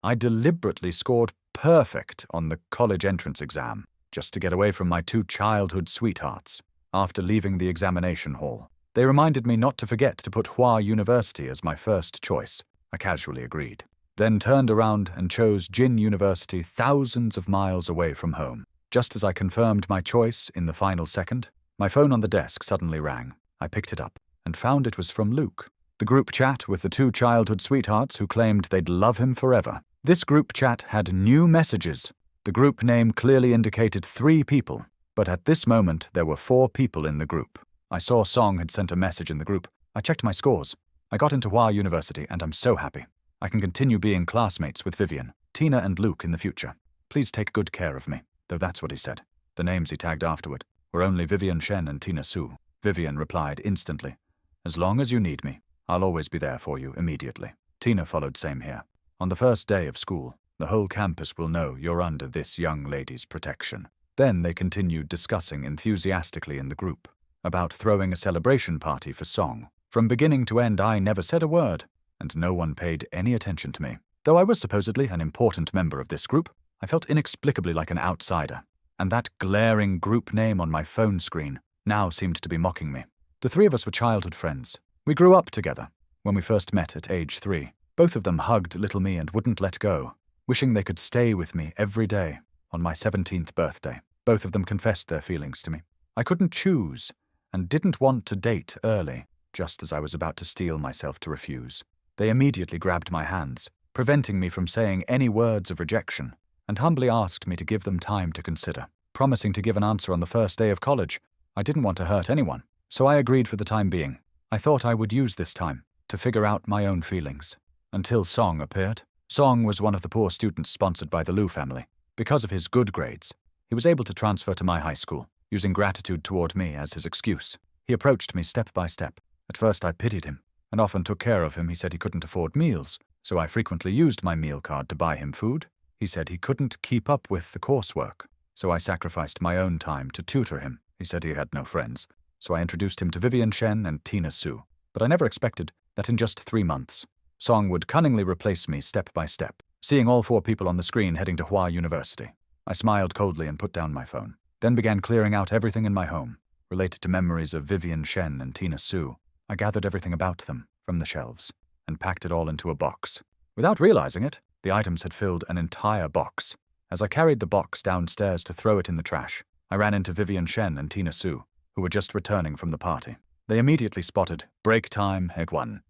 I deliberately scored perfect on the college entrance exam, just to get away from my two childhood sweethearts. After leaving the examination hall, they reminded me not to forget to put Hua University as my first choice. I casually agreed, then turned around and chose Jin University thousands of miles away from home. Just as I confirmed my choice in the final second, my phone on the desk suddenly rang. I picked it up and found it was from Luke. The group chat with the two childhood sweethearts who claimed they'd love him forever. This group chat had new messages. The group name clearly indicated 3 people, but at this moment there were 4 people in the group. I saw Song had sent a message in the group. I checked my scores. I got into Hua University and I'm so happy. I can continue being classmates with Vivian, Tina and Luke in the future. Please take good care of me. Though that's what he said. The names he tagged afterward were only Vivian Shen and Tina Su. Vivian replied instantly, "As long as you need me, I'll always be there for you immediately." Tina followed, "Same here. On the first day of school, the whole campus will know you're under this young lady's protection." Then they continued discussing enthusiastically in the group about throwing a celebration party for Song. From beginning to end, I never said a word, and no one paid any attention to me. Though I was supposedly an important member of this group, I felt inexplicably like an outsider, and that glaring group name on my phone screen now seemed to be mocking me. The 3 of us were childhood friends. We grew up together when we first met at age 3. Both of them hugged little me and wouldn't let go, wishing they could stay with me every day. On my 17th birthday, both of them confessed their feelings to me. I couldn't choose and didn't want to date early, just as I was about to steel myself to refuse. They immediately grabbed my hands, preventing me from saying any words of rejection, and humbly asked me to give them time to consider, promising to give an answer on the first day of college. I didn't want to hurt anyone, so I agreed for the time being. I thought I would use this time to figure out my own feelings. Until Song appeared. Song was one of the poor students sponsored by the Liu family. Because of his good grades, he was able to transfer to my high school, using gratitude toward me as his excuse. He approached me step by step. At first I pitied him, and often took care of him. He said he couldn't afford meals, so I frequently used my meal card to buy him food. He said he couldn't keep up with the coursework, so I sacrificed my own time to tutor him. He said he had no friends, so I introduced him to Vivian Shen and Tina Su. But I never expected that in just 3 months, Song would cunningly replace me step by step, seeing all 4 people on the screen heading to Hua University. I smiled coldly and put down my phone, then began clearing out everything in my home, related to memories of Vivian Shen and Tina Su. I gathered everything about them from the shelves and packed it all into a box. Without realizing it, the items had filled an entire box. As I carried the box downstairs to throw it in the trash, I ran into Vivian Shen and Tina Su, who were just returning from the party. They immediately spotted break time Hegwan.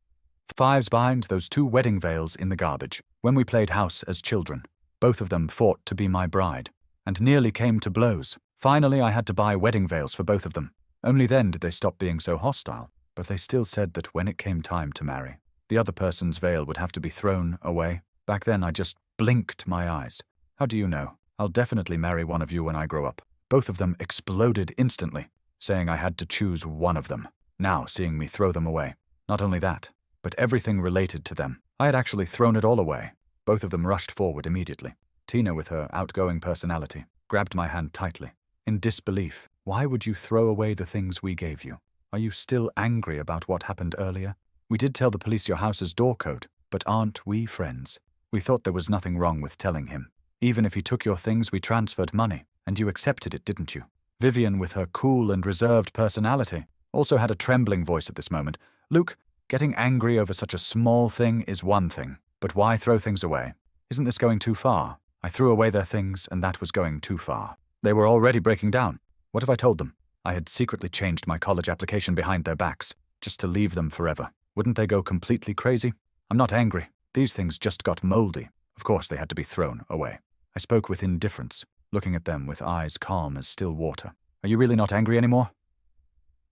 5s behind those 2 wedding veils in the garbage. When we played house as children, both of them fought to be my bride, and nearly came to blows. Finally, I had to buy wedding veils for both of them. Only then did they stop being so hostile, but they still said that when it came time to marry, the other person's veil would have to be thrown away. Back then, I just blinked my eyes. "How do you know? I'll definitely marry one of you when I grow up." Both of them exploded instantly, saying I had to choose one of them, now seeing me throw them away. Not only that, but everything related to them. I had actually thrown it all away. Both of them rushed forward immediately. Tina, with her outgoing personality, grabbed my hand tightly. In disbelief, "Why would you throw away the things we gave you? Are you still angry about what happened earlier? We did tell the police your house's door code, but aren't we friends? We thought there was nothing wrong with telling him. Even if he took your things, we transferred money, and you accepted it, didn't you?" Vivian, with her cool and reserved personality, also had a trembling voice at this moment. "Luke, getting angry over such a small thing is one thing, but why throw things away? Isn't this going too far?" I threw away their things, and that was going too far. They were already breaking down. What if I told them I had secretly changed my college application behind their backs, just to leave them forever? Wouldn't they go completely crazy? I'm not angry. These things just got moldy. Of course they had to be thrown away. I spoke with indifference, looking at them with eyes calm as still water. "Are you really not angry anymore?"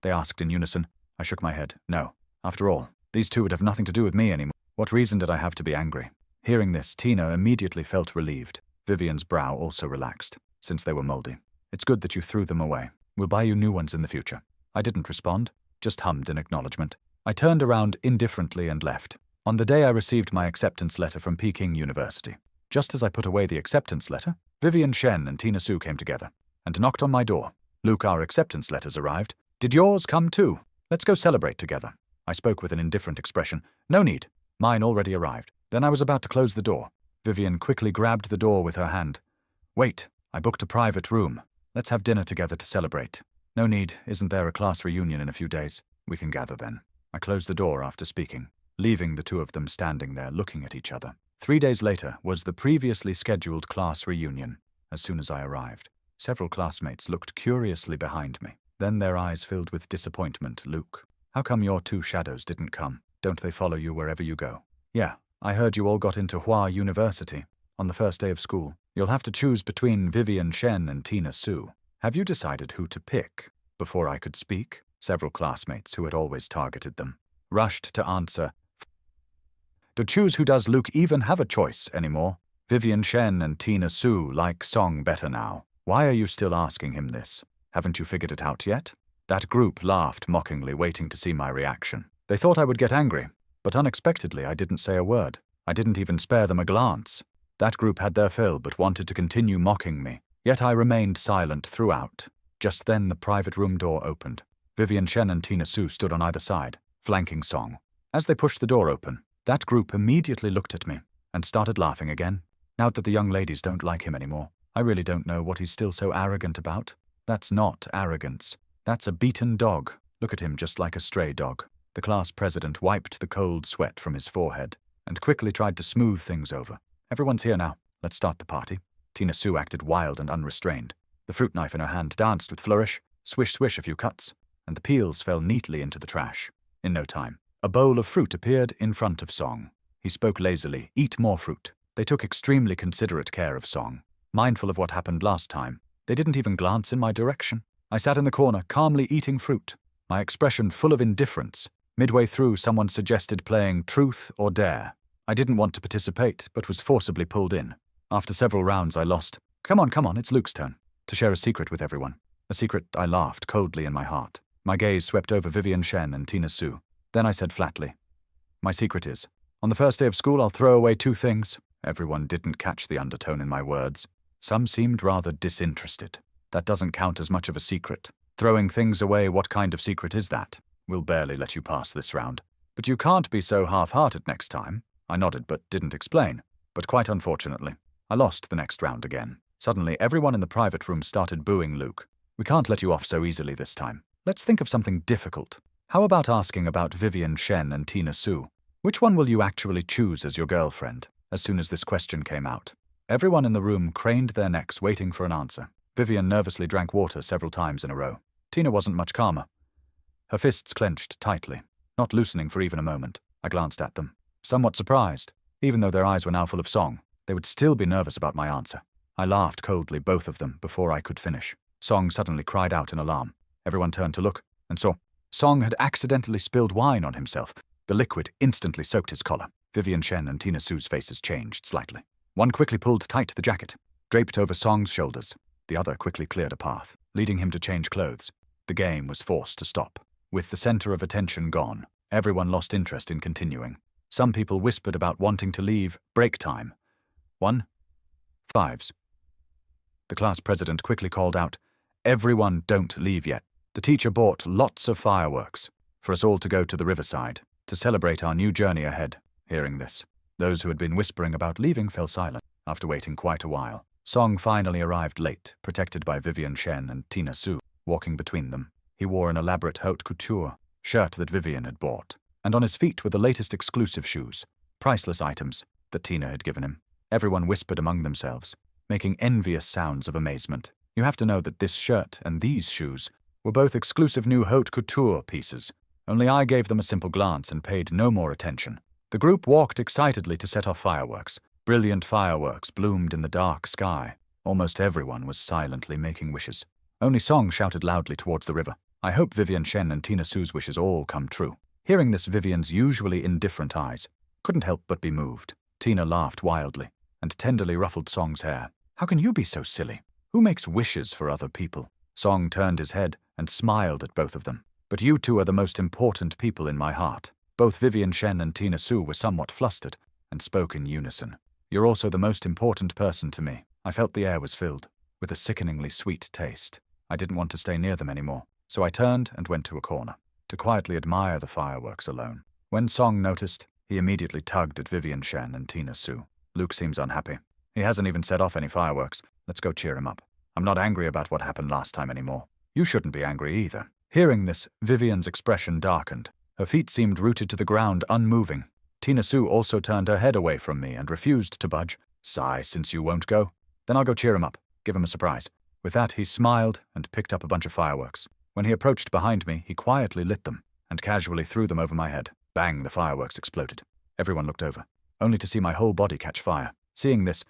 They asked in unison. I shook my head. No. After all, these 2 would have nothing to do with me anymore. What reason did I have to be angry? Hearing this, Tina immediately felt relieved. Vivian's brow also relaxed, since they were moldy. "It's good that you threw them away. We'll buy you new ones in the future." I didn't respond, just hummed in acknowledgement. I turned around indifferently and left. On the day I received my acceptance letter from Peking University. Just as I put away the acceptance letter, Vivian Shen and Tina Su came together and knocked on my door. "Luke, our acceptance letters arrived. Did yours come too? Let's go celebrate together." I spoke with an indifferent expression. "No need. Mine already arrived." Then I was about to close the door. Vivian quickly grabbed the door with her hand. Wait, I booked a private room. Let's have dinner together to celebrate. No need, isn't there a class reunion in a few days? We can gather then. I closed the door after speaking, leaving the two of them standing there looking at each other. 3 days later was the previously scheduled class reunion. As soon as I arrived, several classmates looked curiously behind me. Then their eyes filled with disappointment. Luke, how come your two shadows didn't come? Don't they follow you wherever you go? Yeah, I heard you all got into Hua University on the first day of school. You'll have to choose between Vivian Shen and Tina Su. Have you decided who to pick? Before I could speak, several classmates who had always targeted them rushed to answer. To choose who does Luke even have a choice anymore? Vivian Shen and Tina Su like Song better now. Why are you still asking him this? Haven't you figured it out yet? That group laughed mockingly, waiting to see my reaction. They thought I would get angry, but unexpectedly I didn't say a word. I didn't even spare them a glance. That group had their fill but wanted to continue mocking me, yet I remained silent throughout. Just then the private room door opened. Vivian Shen and Tina Su stood on either side, flanking Song. As they pushed the door open, that group immediately looked at me and started laughing again. Now that the young ladies don't like him anymore, I really don't know what he's still so arrogant about. That's not arrogance. That's a beaten dog. Look at him just like a stray dog. The class president wiped the cold sweat from his forehead and quickly tried to smooth things over. Everyone's here now. Let's start the party. Tina Su acted wild and unrestrained. The fruit knife in her hand danced with flourish, swish swish a few cuts, and the peels fell neatly into the trash. In no time, a bowl of fruit appeared in front of Song. He spoke lazily, "Eat more fruit." They took extremely considerate care of Song. Mindful of what happened last time, they didn't even glance in my direction. I sat in the corner, calmly eating fruit, my expression full of indifference. Midway through, someone suggested playing Truth or Dare. I didn't want to participate, but was forcibly pulled in. After several rounds, I lost. Come on, it's Luke's turn. To share a secret with everyone. A secret I laughed coldly in my heart. My gaze swept over Vivian Shen and Tina Su. Then I said flatly, my secret is, on the first day of school I'll throw away 2 things. Everyone didn't catch the undertone in my words. Some seemed rather disinterested. That doesn't count as much of a secret. Throwing things away, what kind of secret is that? We'll barely let you pass this round. But you can't be so half-hearted next time. I nodded but didn't explain. But quite unfortunately, I lost the next round again. Suddenly, everyone in the private room started booing Luke. We can't let you off so easily this time. Let's think of something difficult. How about asking about Vivian Shen and Tina Su? Which one will you actually choose as your girlfriend? As soon as this question came out, everyone in the room craned their necks waiting for an answer. Vivian nervously drank water several times in a row. Tina wasn't much calmer. Her fists clenched tightly, not loosening for even a moment. I glanced at them, somewhat surprised. Even though their eyes were now full of Song, they would still be nervous about my answer. I laughed coldly, both of them, before I could finish. Song suddenly cried out in alarm. Everyone turned to look and saw Song had accidentally spilled wine on himself. The liquid instantly soaked his collar. Vivian Shen and Tina Su's faces changed slightly. One quickly pulled tight the jacket, draped over Song's shoulders. The other quickly cleared a path, leading him to change clothes. The game was forced to stop. With the center of attention gone, everyone lost interest in continuing. Some people whispered about wanting to leave. Break time. 1, 5s. The class president quickly called out, "Everyone don't leave yet." The teacher bought lots of fireworks for us all to go to the riverside to celebrate our new journey ahead. Hearing this, those who had been whispering about leaving fell silent. After waiting quite a while, Song finally arrived late, protected by Vivian Shen and Tina Su, walking between them. He wore an elaborate haute couture shirt that Vivian had bought, and on his feet were the latest exclusive shoes, priceless items that Tina had given him. Everyone whispered among themselves, making envious sounds of amazement. You have to know that this shirt and these shoes were both exclusive new haute couture pieces. Only I gave them a simple glance and paid no more attention. The group walked excitedly to set off fireworks. Brilliant fireworks bloomed in the dark sky. Almost everyone was silently making wishes. Only Song shouted loudly towards the river. I hope Vivian Shen and Tina Su's wishes all come true. Hearing this, Vivian's usually indifferent eyes couldn't help but be moved. Tina laughed wildly and tenderly ruffled Song's hair. How can you be so silly? Who makes wishes for other people? Song turned his head and smiled at both of them. But you two are the most important people in my heart. Both Vivian Shen and Tina Su were somewhat flustered and spoke in unison. You're also the most important person to me. I felt the air was filled with a sickeningly sweet taste. I didn't want to stay near them anymore, so I turned and went to a corner to quietly admire the fireworks alone. When Song noticed, he immediately tugged at Vivian Shen and Tina Su. Luke seems unhappy. He hasn't even set off any fireworks. Let's go cheer him up. I'm not angry about what happened last time anymore. You shouldn't be angry either. Hearing this, Vivian's expression darkened. Her feet seemed rooted to the ground, unmoving. Tina Sue also turned her head away from me and refused to budge. Sigh, since you won't go. Then I'll go cheer him up. Give him a surprise. With that, he smiled and picked up a bunch of fireworks. When he approached behind me, he quietly lit them and casually threw them over my head. Bang, the fireworks exploded. Everyone looked over, only to see my whole body catch fire. Seeing this,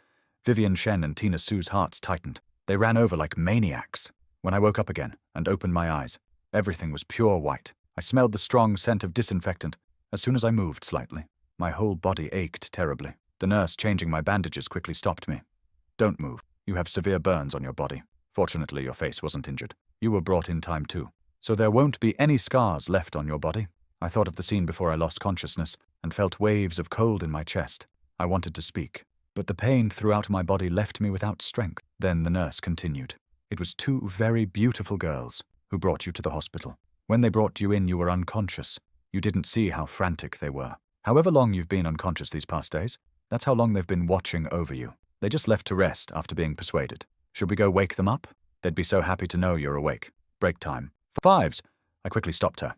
Vivian Shen and Tina Sue's hearts tightened. They ran over like maniacs. When I woke up again and opened my eyes, everything was pure white. I smelled the strong scent of disinfectant. As soon as I moved slightly, my whole body ached terribly. The nurse changing my bandages quickly stopped me. Don't move. You have severe burns on your body. Fortunately, your face wasn't injured. You were brought in time too, so there won't be any scars left on your body. I thought of the scene before I lost consciousness and felt waves of cold in my chest. I wanted to speak, but the pain throughout my body left me without strength. Then the nurse continued. It was 2 very beautiful girls who brought you to the hospital. When they brought you in, you were unconscious. You didn't see how frantic they were. However long you've been unconscious these past days, that's how long they've been watching over you. They just left to rest after being persuaded. Should we go wake them up? They'd be so happy to know you're awake. Break time. 5s. I quickly stopped her.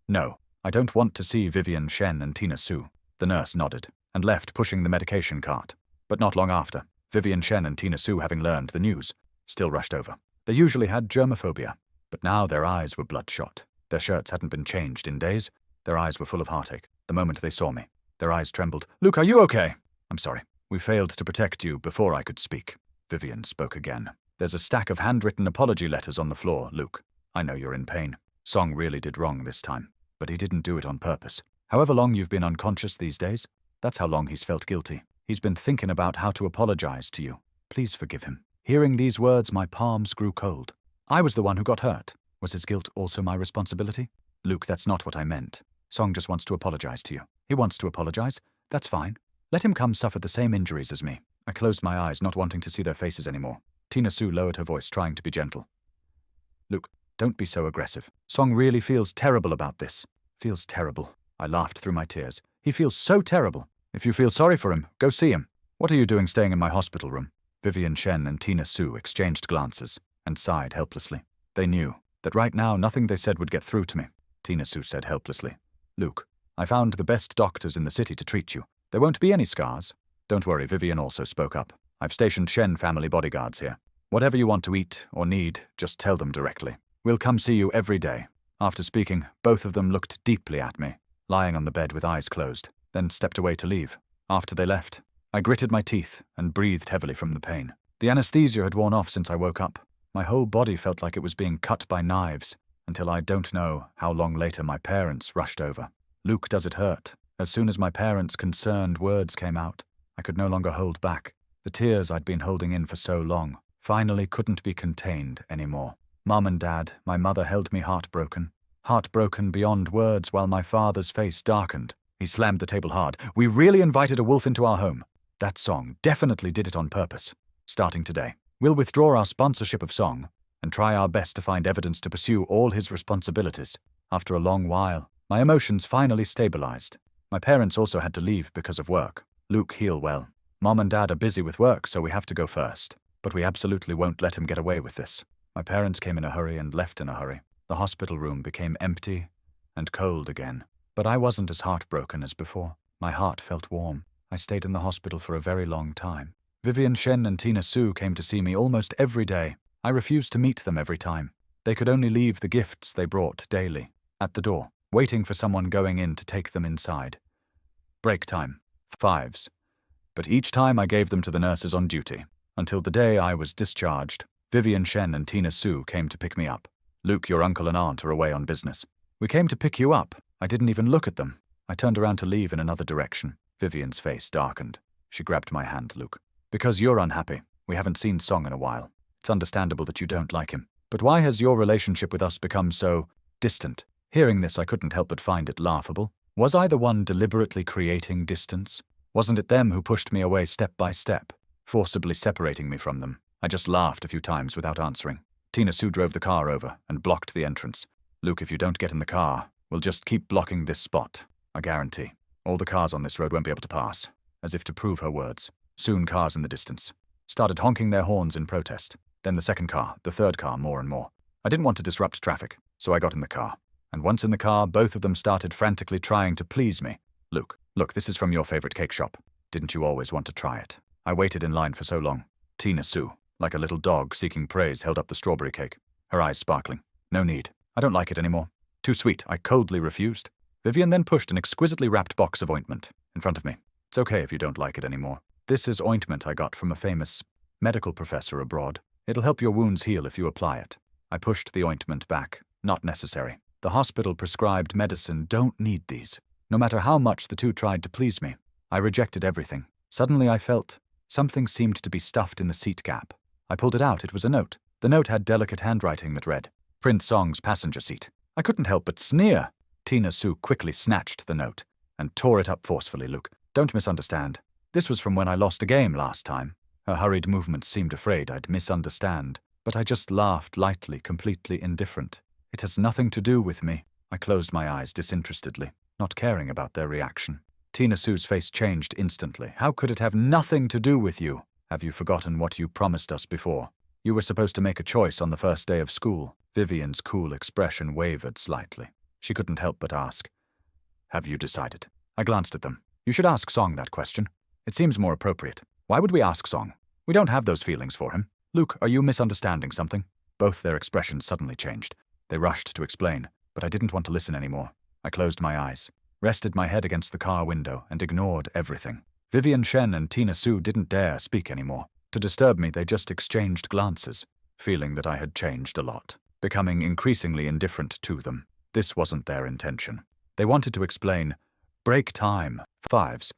No, I don't want to see Vivian Shen and Tina Sue. The nurse nodded and left, pushing the medication cart. But not long after, Vivian Shen and Tina Sue, having learned the news, still rushed over. They usually had germophobia, but now their eyes were bloodshot. Their shirts hadn't been changed in days. Their eyes were full of heartache. The moment they saw me, their eyes trembled. Luke, are you okay? I'm sorry. We failed to protect you before I could speak. Vivian spoke again. There's a stack of handwritten apology letters on the floor, Luke. I know you're in pain. Song really did wrong this time, but he didn't do it on purpose. However long you've been unconscious these days, that's how long he's felt guilty. He's been thinking about how to apologize to you. Please forgive him. Hearing these words, my palms grew cold. I was the one who got hurt. Was his guilt also my responsibility? Luke, that's not what I meant. Song just wants to apologize to you. He wants to apologize. That's fine. Let him come suffer the same injuries as me. I closed my eyes, not wanting to see their faces anymore. Tina Sue lowered her voice, trying to be gentle. Luke, don't be so aggressive. Song really feels terrible about this. Feels terrible. I laughed through my tears. He feels so terrible. If you feel sorry for him, go see him. What are you doing staying in my hospital room? Vivian Shen and Tina Sue exchanged glances and sighed helplessly. They knew that right now nothing they said would get through to me. Tina Sue said helplessly, Luke, I found the best doctors in the city to treat you. There won't be any scars. Don't worry, Vivian also spoke up. I've stationed Shen family bodyguards here. Whatever you want to eat or need, just tell them directly. We'll come see you every day. After speaking, both of them looked deeply at me, lying on the bed with eyes closed, then stepped away to leave. After they left, I gritted my teeth and breathed heavily from the pain. The anesthesia had worn off since I woke up. My whole body felt like it was being cut by knives, until I don't know how long later my parents rushed over. Luke, does it hurt? As soon as my parents' concerned words came out, I could no longer hold back. The tears I'd been holding in for so long finally couldn't be contained anymore. Mum and Dad, my mother held me heartbroken beyond words, while my father's face darkened. He slammed the table hard. We really invited a wolf into our home. That Song definitely did it on purpose. Starting today, we'll withdraw our sponsorship of Song and try our best to find evidence to pursue all his responsibilities. After a long while, my emotions finally stabilized. My parents also had to leave because of work. Luke, heal well. Mom and Dad are busy with work, so we have to go first. But we absolutely won't let him get away with this. My parents came in a hurry and left in a hurry. The hospital room became empty and cold again. But I wasn't as heartbroken as before. My heart felt warm. I stayed in the hospital for a very long time. Vivian Shen and Tina Sue came to see me almost every day. I refused to meet them every time. They could only leave the gifts they brought daily at the door, waiting for someone going in to take them inside. Break time. 5s. But each time I gave them to the nurses on duty. Until the day I was discharged, Vivian Shen and Tina Sue came to pick me up. Luke, your uncle and aunt are away on business. We came to pick you up. I didn't even look at them. I turned around to leave in another direction. Vivian's face darkened. She grabbed my hand, Luke. Because you're unhappy. We haven't seen Song in a while. It's understandable that you don't like him. But why has your relationship with us become so distant? Hearing this, I couldn't help but find it laughable. Was I the one deliberately creating distance? Wasn't it them who pushed me away step by step, forcibly separating me from them? I just laughed a few times without answering. Tina Sue drove the car over and blocked the entrance. Luke, if you don't get in the car, we'll just keep blocking this spot. I guarantee. All the cars on this road won't be able to pass. As if to prove her words, Soon cars in the distance started honking their horns in protest. Then the second car, the third car, more and more. I didn't want to disrupt traffic, so I got in the car. And once in the car, both of them started frantically trying to please me. Luke, look, this is from your favorite cake shop. Didn't you always want to try it? I waited in line for so long. Tina Sue, like a little dog seeking praise, held up the strawberry cake, her eyes sparkling. No need. I don't like it anymore. Too sweet. I coldly refused. Vivian then pushed an exquisitely wrapped box of ointment in front of me. It's okay if you don't like it anymore. This is ointment I got from a famous medical professor abroad. It'll help your wounds heal if you apply it. I pushed the ointment back. Not necessary. The hospital prescribed medicine don't need these. No matter how much the two tried to please me, I rejected everything. Suddenly I felt something seemed to be stuffed in the seat gap. I pulled it out. It was a note. The note had delicate handwriting that read, "Prince Song's passenger seat." I couldn't help but sneer. Tina Sue quickly snatched the note and tore it up forcefully. Luke, don't misunderstand. This was from when I lost a game last time. Her hurried movements seemed afraid I'd misunderstand, but I just laughed lightly, completely indifferent. It has nothing to do with me. I closed my eyes disinterestedly, not caring about their reaction. Tina Sue's face changed instantly. How could it have nothing to do with you? Have you forgotten what you promised us before? You were supposed to make a choice on the first day of school. Vivian's cool expression wavered slightly. She couldn't help but ask, "Have you decided?" I glanced at them. You should ask Song that question. It seems more appropriate. Why would we ask Song? We don't have those feelings for him. Luke, are you misunderstanding something? Both their expressions suddenly changed. They rushed to explain, but I didn't want to listen anymore. I closed my eyes, rested my head against the car window, and ignored everything. Vivian Shen and Tina Sue didn't dare speak anymore. To disturb me, they just exchanged glances, feeling that I had changed a lot, becoming increasingly indifferent to them. This wasn't their intention. They wanted to explain, break time, fives,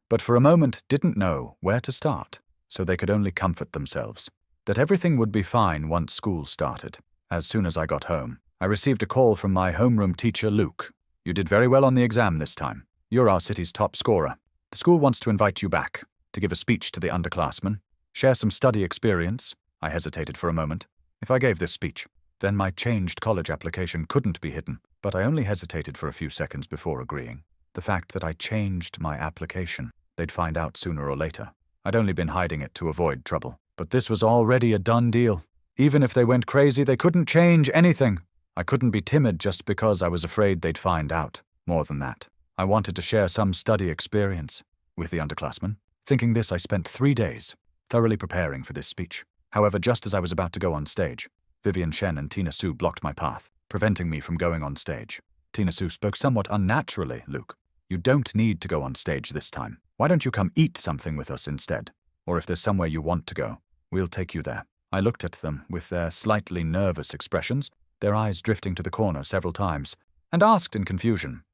but for a moment didn't know where to start, so they could only comfort themselves that everything would be fine once school started. As soon as I got home, I received a call from my homeroom teacher, Luke. You did very well on the exam this time. You're our city's top scorer. The school wants to invite you back to give a speech to the underclassmen, share some study experience. I hesitated for a moment. If I gave this speech, then my changed college application couldn't be hidden, but I only hesitated for a few seconds before agreeing. The fact that I changed my application, they'd find out sooner or later. I'd only been hiding it to avoid trouble, but this was already a done deal. Even if they went crazy, they couldn't change anything. I couldn't be timid just because I was afraid they'd find out. More than that, I wanted to share some study experience with the underclassmen. Thinking this, I spent 3 days thoroughly preparing for this speech. However, just as I was about to go on stage, Vivian Shen and Tina Sue blocked my path, preventing me from going on stage. Tina Sue spoke somewhat unnaturally. Luke, you don't need to go on stage this time. Why don't you come eat something with us instead? Or if there's somewhere you want to go, we'll take you there. I looked at them with their slightly nervous expressions, their eyes drifting to the corner several times, and asked in confusion,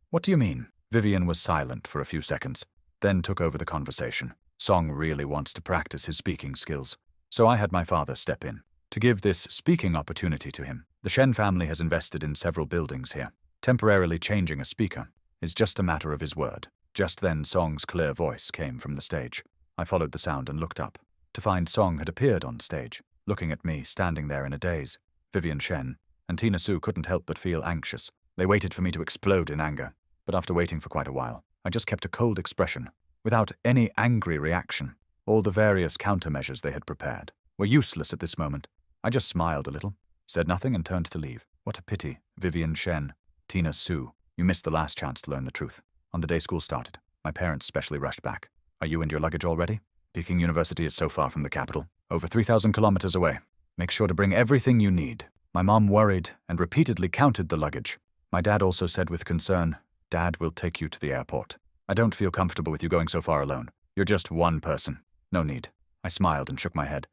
"What do you mean?" Vivian was silent for a few seconds, then took over the conversation. Song really wants to practice his speaking skills, so I had my father step in to give this speaking opportunity to him. The Shen family has invested in several buildings here. Temporarily changing a speaker is just a matter of his word. Just then, Song's clear voice came from the stage. I followed the sound and looked up, to find Song had appeared on stage, looking at me, standing there in a daze. Vivian Shen and Tina Sue couldn't help but feel anxious. They waited for me to explode in anger, but after waiting for quite a while, I just kept a cold expression, without any angry reaction. All the various countermeasures they had prepared were useless at this moment. I just smiled a little, said nothing, and turned to leave. What a pity, Vivian Shen, Tina Sue, you missed the last chance to learn the truth. On the day school started, my parents specially rushed back. Are you and your luggage all ready? Peking University is so far from the capital, over 3,000 kilometers away. Make sure to bring everything you need. My mom worried and repeatedly counted the luggage. My dad also said with concern, Dad will take you to the airport. I don't feel comfortable with you going so far alone. You're just one person. No need. I smiled and shook my head.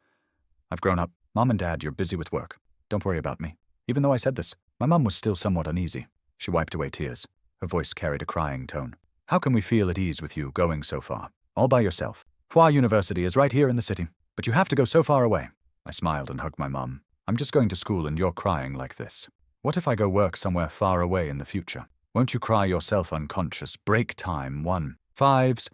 I've grown up. Mom and Dad, you're busy with work. Don't worry about me. Even though I said this, my mom was still somewhat uneasy. She wiped away tears. Her voice carried a crying tone. How can we feel at ease with you going so far? All by yourself. Hua University is right here in the city, but you have to go so far away. I smiled and hugged my mum. I'm just going to school and you're crying like this. What if I go work somewhere far away in the future? Won't you cry yourself unconscious? Break time, 1. 5s.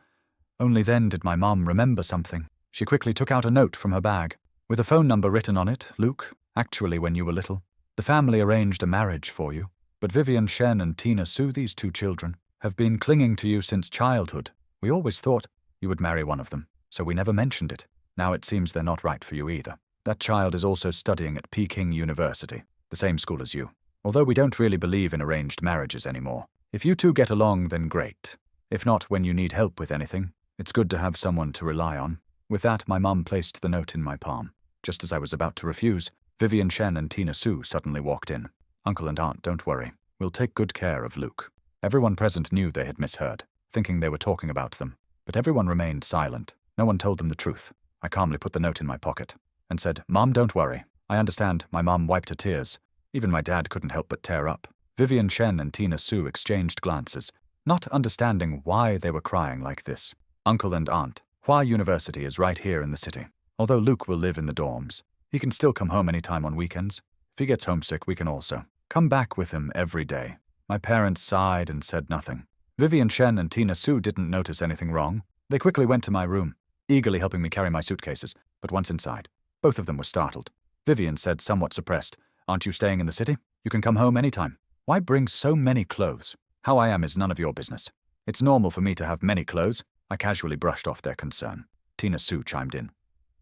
Only then did my mum remember something. She quickly took out a note from her bag, with a phone number written on it. Luke, actually when you were little, the family arranged a marriage for you. But Vivian Shen and Tina Sue, these 2 children, have been clinging to you since childhood. We always thought you would marry one of them. so we never mentioned it. Now it seems they're not right for you either. That child is also studying at Peking University, the same school as you. Although we don't really believe in arranged marriages anymore. If you two get along, then great. If not, when you need help with anything, it's good to have someone to rely on. With that, my mum placed the note in my palm. Just as I was about to refuse, Vivian Shen and Tina Sue suddenly walked in. Uncle and Aunt, don't worry. We'll take good care of Luke. Everyone present knew they had misheard, thinking they were talking about them. But everyone remained silent. No one told them the truth. I calmly put the note in my pocket and said, Mom, don't worry. I understand. My mom wiped her tears. Even my dad couldn't help but tear up. Vivian Shen and Tina Sue exchanged glances, not understanding why they were crying like this. Uncle and Aunt, Hua University is right here in the city. Although Luke will live in the dorms, he can still come home anytime on weekends. If he gets homesick, we can also come back with him every day. My parents sighed and said nothing. Vivian Shen and Tina Sue didn't notice anything wrong. They quickly went to my room, eagerly helping me carry my suitcases, but once inside, both of them were startled. Vivian said, somewhat suppressed, Aren't you staying in the city? You can come home anytime. Why bring so many clothes? How I am is none of your business. It's normal for me to have many clothes. I casually brushed off their concern. Tina Sue chimed in.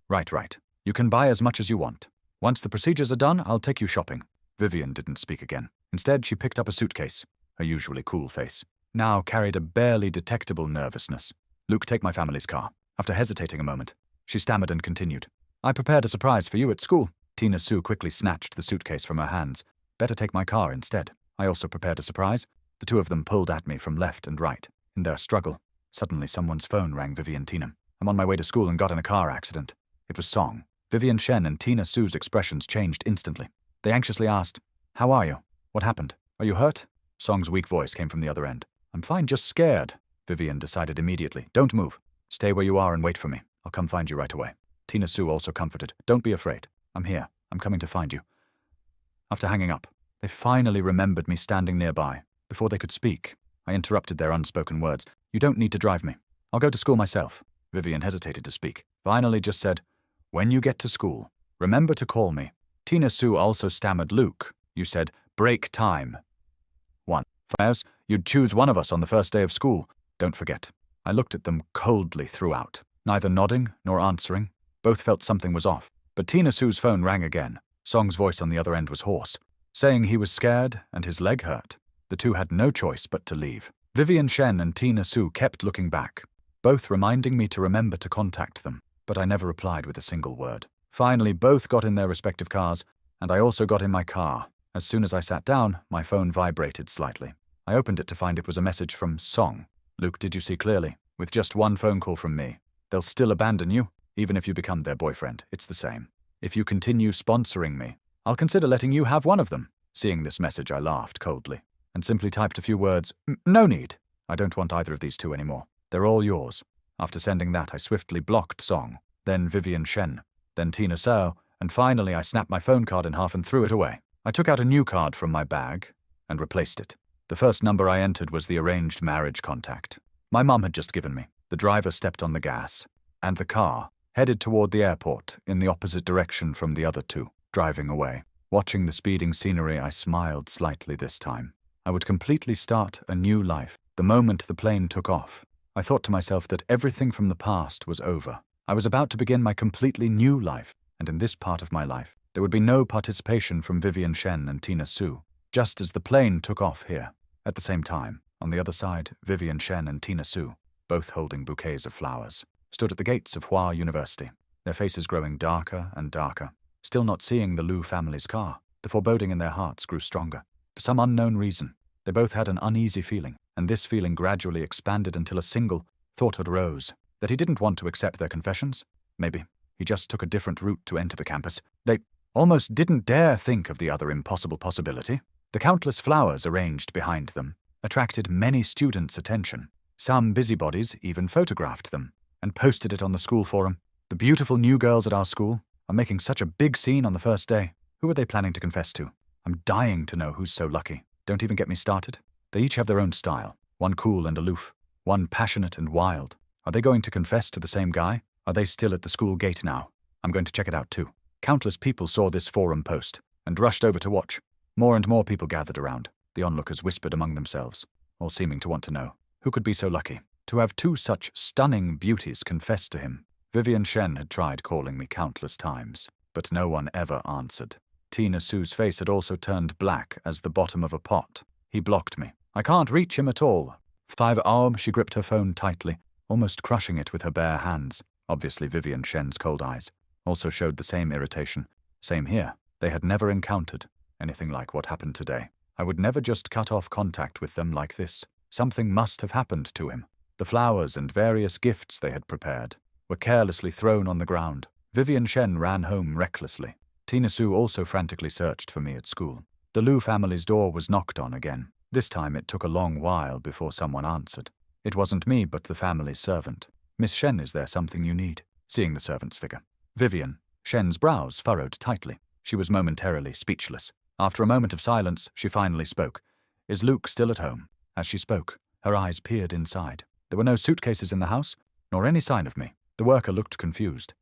Right. You can buy as much as you want. Once the procedures are done, I'll take you shopping. Vivian didn't speak again. Instead, she picked up a suitcase. Her usually cool face now carried a barely detectable nervousness. Luke, take my family's car. After hesitating a moment, she stammered and continued. I prepared a surprise for you at school. Tina Sue quickly snatched the suitcase from her hands. Better take my car instead. I also prepared a surprise. The two of them pulled at me from left and right. In their struggle, suddenly someone's phone rang Vivian Tina. I'm on my way to school and got in a car accident. It was Song. Vivian Shen and Tina Sue's expressions changed instantly. They anxiously asked, How are you? What happened? Are you hurt? Song's weak voice came from the other end. I'm fine, just scared. Vivian decided immediately. Don't move. Stay where you are and wait for me. I'll come find you right away. Tina Sue also comforted. Don't be afraid. I'm here. I'm coming to find you. After hanging up, they finally remembered me standing nearby. Before they could speak, I interrupted their unspoken words. You don't need to drive me. I'll go to school myself. Vivian hesitated to speak. Finally just said, When you get to school, remember to call me. Tina Sue also stammered. Luke, you said, break time. 1. Files, you'd choose one of us on the first day of school. Don't forget. I looked at them coldly throughout, neither nodding nor answering. Both felt something was off. But Tina Sue's phone rang again. Song's voice on the other end was hoarse, saying he was scared and his leg hurt. The two had no choice but to leave. Vivian Shen and Tina Sue kept looking back, both reminding me to remember to contact them, but I never replied with a single word. Finally, both got in their respective cars, and I also got in my car. As soon as I sat down, my phone vibrated slightly. I opened it to find it was a message from Song. Luke, did you see clearly? With just one phone call from me. They'll still abandon you, even if you become their boyfriend. It's the same. If you continue sponsoring me, I'll consider letting you have one of them. Seeing this message, I laughed coldly and simply typed a few words. No need. I don't want either of these two anymore. They're all yours. After sending that, I swiftly blocked Song, then Vivian Shen, then Tina Sue, and finally I snapped my phone card in half and threw it away. I took out a new card from my bag and replaced it. The first number I entered was the arranged marriage contact. My mum had just given me. The driver stepped on the gas, and the car headed toward the airport in the opposite direction from the other two, driving away. Watching the speeding scenery, I smiled slightly this time. I would completely start a new life the moment the plane took off. I thought to myself that everything from the past was over. I was about to begin my completely new life, and in this part of my life, there would be no participation from Vivian Shen and Tina Sue, just as the plane took off here. At the same time, on the other side, Vivian Shen and Tina Sue, both holding bouquets of flowers, stood at the gates of Hua University, their faces growing darker and darker. Still not seeing the Liu family's car, the foreboding in their hearts grew stronger. For some unknown reason, they both had an uneasy feeling, and this feeling gradually expanded until a single thought arose, that he didn't want to accept their confessions. Maybe he just took a different route to enter the campus. They almost didn't dare think of the other impossible possibility. The countless flowers arranged behind them attracted many students' attention. Some busybodies even photographed them and posted it on the school forum. The beautiful new girls at our school are making such a big scene on the first day. Who are they planning to confess to? I'm dying to know who's so lucky. Don't even get me started. They each have their own style, one cool and aloof, one passionate and wild. Are they going to confess to the same guy? Are they still at the school gate now? I'm going to check it out too. Countless people saw this forum post and rushed over to watch. More and more people gathered around. The onlookers whispered among themselves, all seeming to want to know who could be so lucky to have two such stunning beauties confess to him. Vivian Shen had tried calling me countless times, but no one ever answered. Tina Su's face had also turned black as the bottom of a pot. He blocked me. I can't reach him at all. 5 she gripped her phone tightly, almost crushing it with her bare hands. Obviously Vivian Shen's cold eyes also showed the same irritation. Same here. They had never encountered anything like what happened today. I would never just cut off contact with them like this. Something must have happened to him. The flowers and various gifts they had prepared were carelessly thrown on the ground. Vivian Shen ran home recklessly. Tina Su also frantically searched for me at school. The Liu family's door was knocked on again. This time it took a long while before someone answered. It wasn't me, but the family's servant. Miss Shen, is there something you need? Seeing the servant's figure. Vivian Shen's brows furrowed tightly. She was momentarily speechless. After a moment of silence, she finally spoke. Is Luke still at home? As she spoke, her eyes peered inside. There were no suitcases in the house, nor any sign of me. The worker looked confused.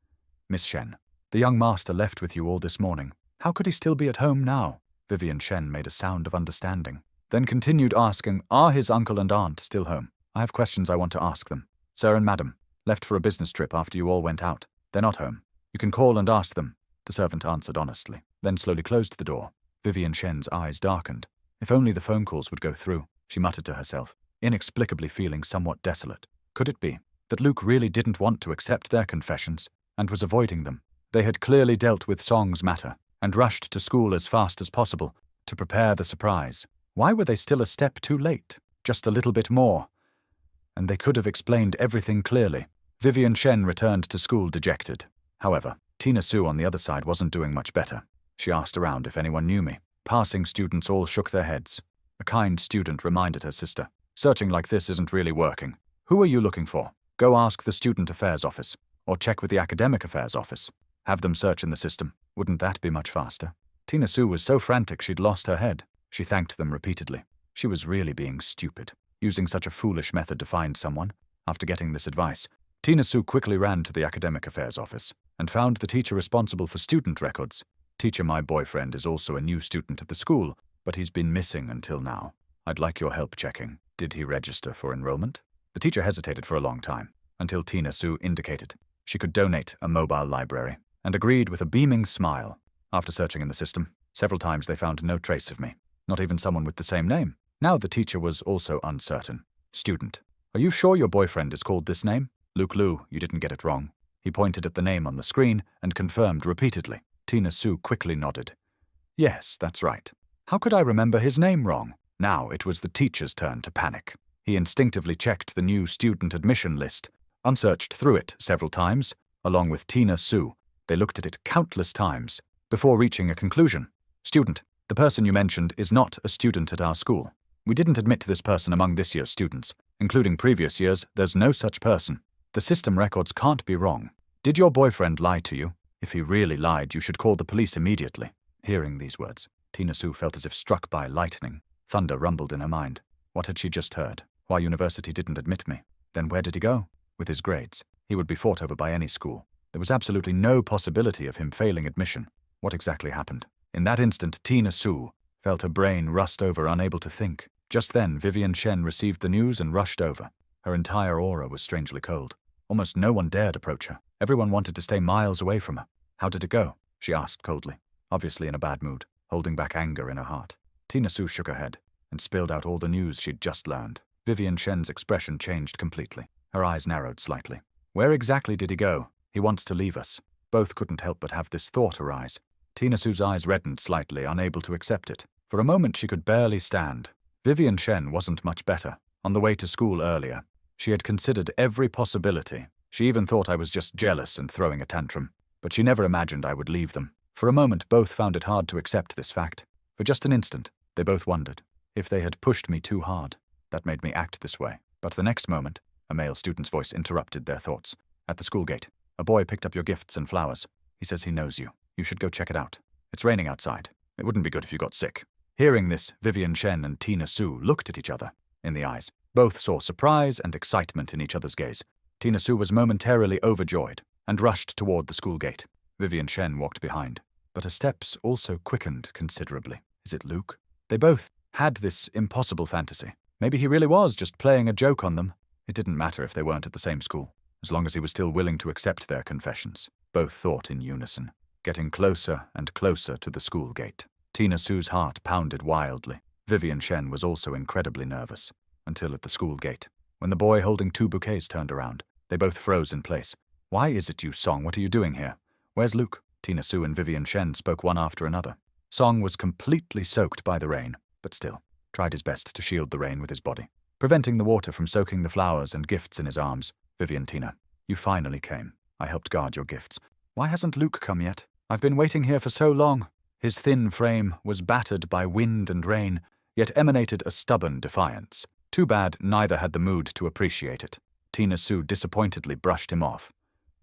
Miss Shen, the young master left with you all this morning. How could he still be at home now? Vivian Shen made a sound of understanding, then continued asking, are his uncle and aunt still home? I have questions I want to ask them. Sir and madam, left for a business trip after you all went out. They're not home. You can call and ask them, the servant answered honestly, then slowly closed the door. Vivian Shen's eyes darkened. If only the phone calls would go through, she muttered to herself, inexplicably feeling somewhat desolate. Could it be that Luke really didn't want to accept their confessions and was avoiding them? They had clearly dealt with Song's matter and rushed to school as fast as possible to prepare the surprise. Why were they still a step too late? Just a little bit more, and they could have explained everything clearly. Vivian Shen returned to school dejected. However, Tina Su on the other side wasn't doing much better. She asked around if anyone knew me. Passing students all shook their heads. A kind student reminded her sister, searching like this isn't really working. Who are you looking for? Go ask the student affairs office, or check with the academic affairs office. Have them search in the system. Wouldn't that be much faster? Tina Su was so frantic she'd lost her head. She thanked them repeatedly. She was really being stupid, using such a foolish method to find someone. After getting this advice, Tina Su quickly ran to the academic affairs office and found the teacher responsible for student records. Teacher, my boyfriend is also a new student at the school, but he's been missing until now. I'd like your help checking. Did he register for enrollment? The teacher hesitated for a long time, until Tina Su indicated she could donate a mobile library, and agreed with a beaming smile. After searching in the system, several times they found no trace of me, not even someone with the same name. Now the teacher was also uncertain. Student, are you sure your boyfriend is called this name? Luke Liu, you didn't get it wrong. He pointed at the name on the screen and confirmed repeatedly. Tina Su quickly nodded. Yes, that's right. How could I remember his name wrong? Now it was the teacher's turn to panic. He instinctively checked the new student admission list, unsearched through it several times, along with Tina Su. They looked at it countless times before reaching a conclusion. Student, the person you mentioned is not a student at our school. We didn't admit this person among this year's students. Including previous years, there's no such person. The system records can't be wrong. Did your boyfriend lie to you? If he really lied, you should call the police immediately. Hearing these words, Tina Su felt as if struck by lightning. Thunder rumbled in her mind. What had she just heard? Why university didn't admit me? Then where did he go? With his grades, he would be fought over by any school. There was absolutely no possibility of him failing admission. What exactly happened? In that instant, Tina Su felt her brain rust over, unable to think. Just then, Vivian Shen received the news and rushed over. Her entire aura was strangely cold. Almost no one dared approach her. Everyone wanted to stay miles away from her. How did it go? She asked coldly, obviously in a bad mood, holding back anger in her heart. Tina Su shook her head and spilled out all the news she'd just learned. Vivian Shen's expression changed completely. Her eyes narrowed slightly. Where exactly did he go? He wants to leave us. Both couldn't help but have this thought arise. Tina Su's eyes reddened slightly, unable to accept it. For a moment she could barely stand. Vivian Shen wasn't much better. On the way to school earlier, she had considered every possibility. She even thought I was just jealous and throwing a tantrum, but she never imagined I would leave them. For a moment, both found it hard to accept this fact. For just an instant, they both wondered if they had pushed me too hard. That made me act this way. But the next moment, a male student's voice interrupted their thoughts. At the school gate, a boy picked up your gifts and flowers. He says he knows you. You should go check it out. It's raining outside. It wouldn't be good if you got sick. Hearing this, Vivian Shen and Tina Su looked at each other in the eyes. Both saw surprise and excitement in each other's gaze. Tina Su was momentarily overjoyed and rushed toward the school gate. Vivian Shen walked behind, but her steps also quickened considerably. Is it Luke? They both had this impossible fantasy. Maybe he really was just playing a joke on them. It didn't matter if they weren't at the same school. as long as he was still willing to accept their confessions. Both thought in unison, getting closer and closer to the school gate. Tina Su's heart pounded wildly. Vivian Shen was also incredibly nervous, until at the school gate. When the boy holding 2 bouquets turned around, they both froze in place. "Why is it you, Song? What are you doing here? Where's Luke?" Tina Su and Vivian Shen spoke one after another. Song was completely soaked by the rain, but still tried his best to shield the rain with his body, preventing the water from soaking the flowers and gifts in his arms. "Vivian, Tina, you finally came. I helped guard your gifts. Why hasn't Luke come yet? I've been waiting here for so long." His thin frame was battered by wind and rain, yet emanated a stubborn defiance. Too bad neither had the mood to appreciate it. Tina Su disappointedly brushed him off.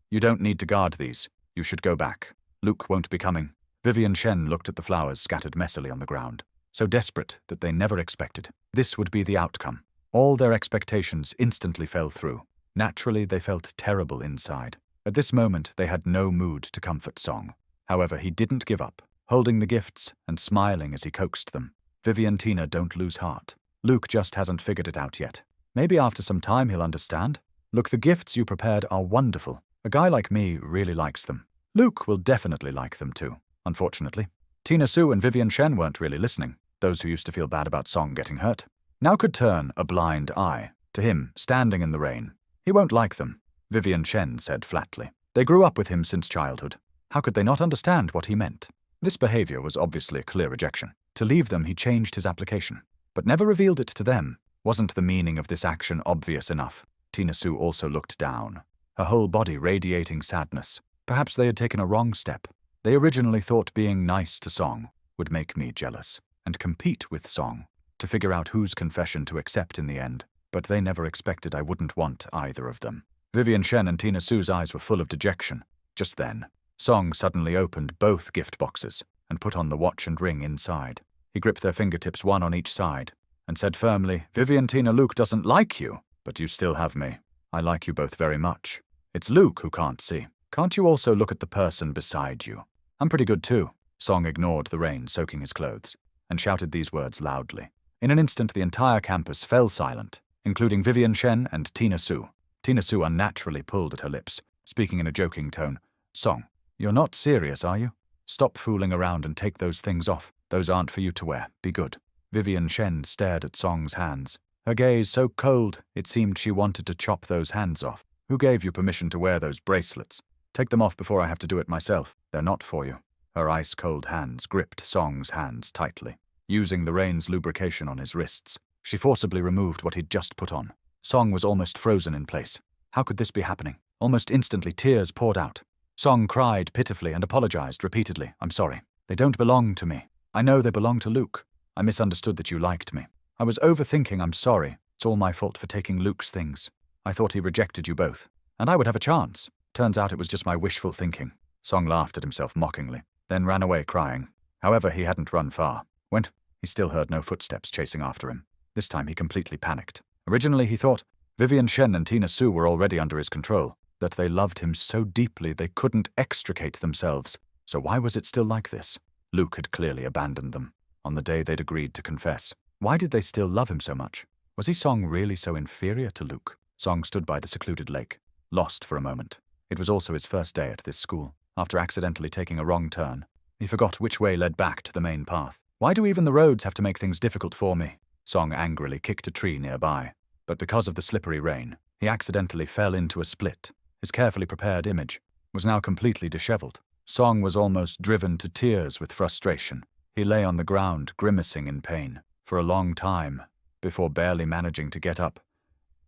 "You don't need to guard these. You should go back. Luke won't be coming." Vivian Shen looked at the flowers scattered messily on the ground, so desperate that they never expected this would be the outcome. All their expectations instantly fell through. Naturally, they felt terrible inside. At this moment, they had no mood to comfort Song. However, he didn't give up, holding the gifts and smiling as he coaxed them. "Vivian, Tina, don't lose heart. Luke just hasn't figured it out yet. Maybe after some time he'll understand. Look, the gifts you prepared are wonderful. A guy like me really likes them. Luke will definitely like them too." Unfortunately, Tina Su and Vivian Shen weren't really listening. Those who used to feel bad about Song getting hurt now could turn a blind eye to him standing in the rain. "He won't like them," Vivian Shen said flatly. "They grew up with him since childhood. How could they not understand what he meant?" This behavior was obviously a clear rejection. To leave them, he changed his application, but never revealed it to them. Wasn't the meaning of this action obvious enough? Tina Su also looked down, her whole body radiating sadness. Perhaps they had taken a wrong step. They originally thought being nice to Song would make me jealous and compete with Song to figure out whose confession to accept in the end, but they never expected I wouldn't want either of them. Vivian Shen and Tina Su's eyes were full of dejection. Just then, Song suddenly opened both gift boxes and put on the watch and ring inside. He gripped their fingertips one on each side and said firmly, "Vivian, Tina, Luke doesn't like you, but you still have me. I like you both very much. It's Luke who can't see. Can't you also look at the person beside you? I'm pretty good too." Song ignored the rain soaking his clothes and shouted these words loudly. In an instant, the entire campus fell silent, including Vivian Shen and Tina Su. Tina Su unnaturally pulled at her lips, speaking in a joking tone. "Song, you're not serious, are you? Stop fooling around and take those things off. Those aren't for you to wear. Be good." Vivian Shen stared at Song's hands, her gaze so cold it seemed she wanted to chop those hands off. "Who gave you permission to wear those bracelets? Take them off before I have to do it myself. They're not for you." Her ice-cold hands gripped Song's hands tightly. Using the rain's lubrication on his wrists, she forcibly removed what he'd just put on. Song was almost frozen in place. How could this be happening? Almost instantly, tears poured out. Song cried pitifully and apologized repeatedly. "I'm sorry. They don't belong to me. I know they belong to Luke. I misunderstood that you liked me. I was overthinking. I'm sorry. It's all my fault for taking Luke's things. I thought he rejected you both, and I would have a chance. Turns out it was just my wishful thinking." Song laughed at himself mockingly, then ran away crying. However, he hadn't run far. When he still heard no footsteps chasing after him. This time he completely panicked. Originally he thought Vivian Shen and Tina Su were already under his control, that they loved him so deeply they couldn't extricate themselves. So why was it still like this? Luke had clearly abandoned them on the day they'd agreed to confess. Why did they still love him so much? Was he Song really so inferior to Luke? Song stood by the secluded lake, lost for a moment. It was also his first day at this school. After accidentally taking a wrong turn, he forgot which way led back to the main path. Why do even the roads have to make things difficult for me? Song angrily kicked a tree nearby, but because of the slippery rain, he accidentally fell into a split. His carefully prepared image was now completely disheveled. Song was almost driven to tears with frustration. He lay on the ground, grimacing in pain, for a long time, before barely managing to get up.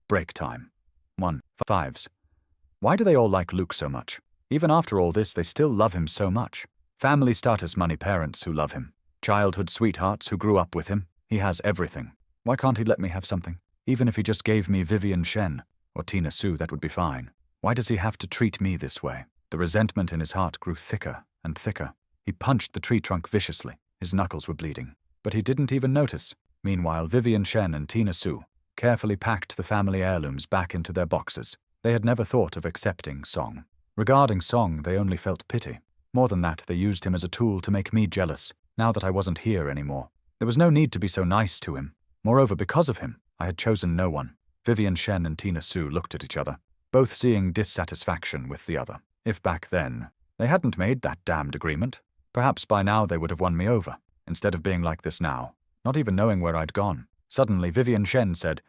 Break time. 1-5s. Why do they all like Luke so much? Even after all this, they still love him so much. Family status money parents who love him. Childhood sweethearts who grew up with him. He has everything. Why can't he let me have something? Even if he just gave me Vivian Shen or Tina Su, that would be fine. Why does he have to treat me this way? The resentment in his heart grew thicker and thicker. He punched the tree trunk viciously. His knuckles were bleeding, but he didn't even notice. Meanwhile, Vivian Shen and Tina Su carefully packed the family heirlooms back into their boxes. They had never thought of accepting Song. Regarding Song, they only felt pity. More than that, they used him as a tool to make me jealous, now that I wasn't here anymore. There was no need to be so nice to him. Moreover, because of him, I had chosen no one. Vivian Shen and Tina Su looked at each other. both seeing dissatisfaction with the other. If back then they hadn't made that damned agreement, perhaps by now they would have won me over, instead of being like this now, not even knowing where I'd gone. Suddenly, Vivian Shen said,